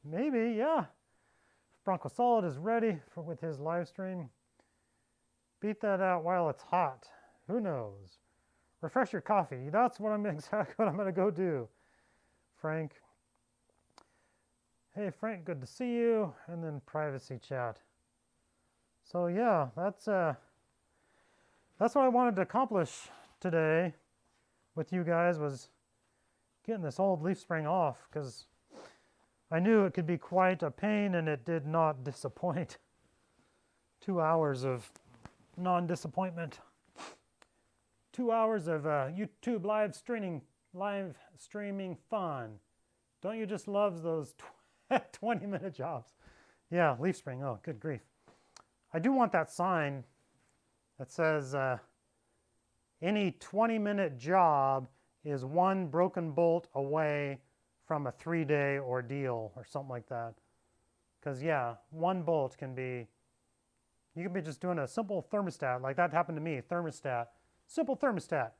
Maybe, yeah. If Bronco Solid is ready with his live stream. Beat that out while it's hot. Who knows? Refresh your coffee. That's what exactly what I'm going to go do. Frank. Hey, Frank, good to see you. And then privacy chat. So yeah, that's what I wanted to accomplish today with you guys, was getting this old leaf spring off, because I knew it could be quite a pain, and it did not disappoint. 2 hours of non-disappointment. 2 hours of YouTube live streaming fun. Don't you just love those 20-minute jobs? Yeah, leaf spring. Oh, good grief. I do want that sign that says any 20-minute job is one broken bolt away from a 3-day ordeal or something like that. Because, yeah, one bolt can be, you can be just doing a simple thermostat. Like that happened to me, thermostat. Simple thermostat.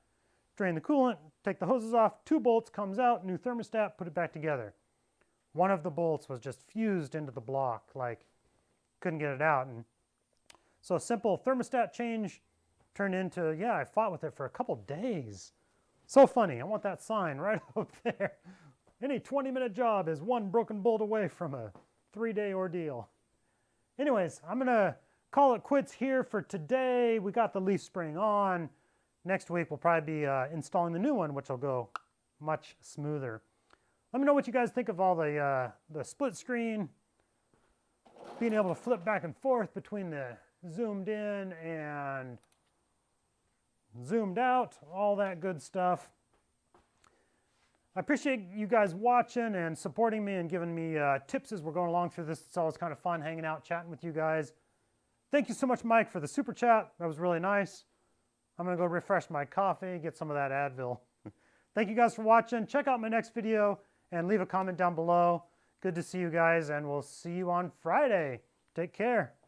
Drain the coolant, take the hoses off, 2 bolts comes out, new thermostat, put it back together. One of the bolts was just fused into the block, like couldn't get it out. And so a simple thermostat change turned into, yeah, I fought with it for a couple days. So funny. I want that sign right up there. Any 20-minute job is one broken bolt away from a 3-day ordeal. Anyways, I'm going to call it quits here for today. We got the leaf spring on. Next week, we'll probably be installing the new one, which will go much smoother. Let me know what you guys think of all the split screen, being able to flip back and forth between the zoomed in and zoomed out, all that good stuff. I appreciate you guys watching and supporting me and giving me tips as we're going along through this. It's always kind of fun hanging out, chatting with you guys. Thank you so much, Mike, for the super chat. That was really nice. I'm going to go refresh my coffee, get some of that Advil. Thank you guys for watching. Check out my next video and leave a comment down below. Good to see you guys, and we'll see you on Friday. Take care.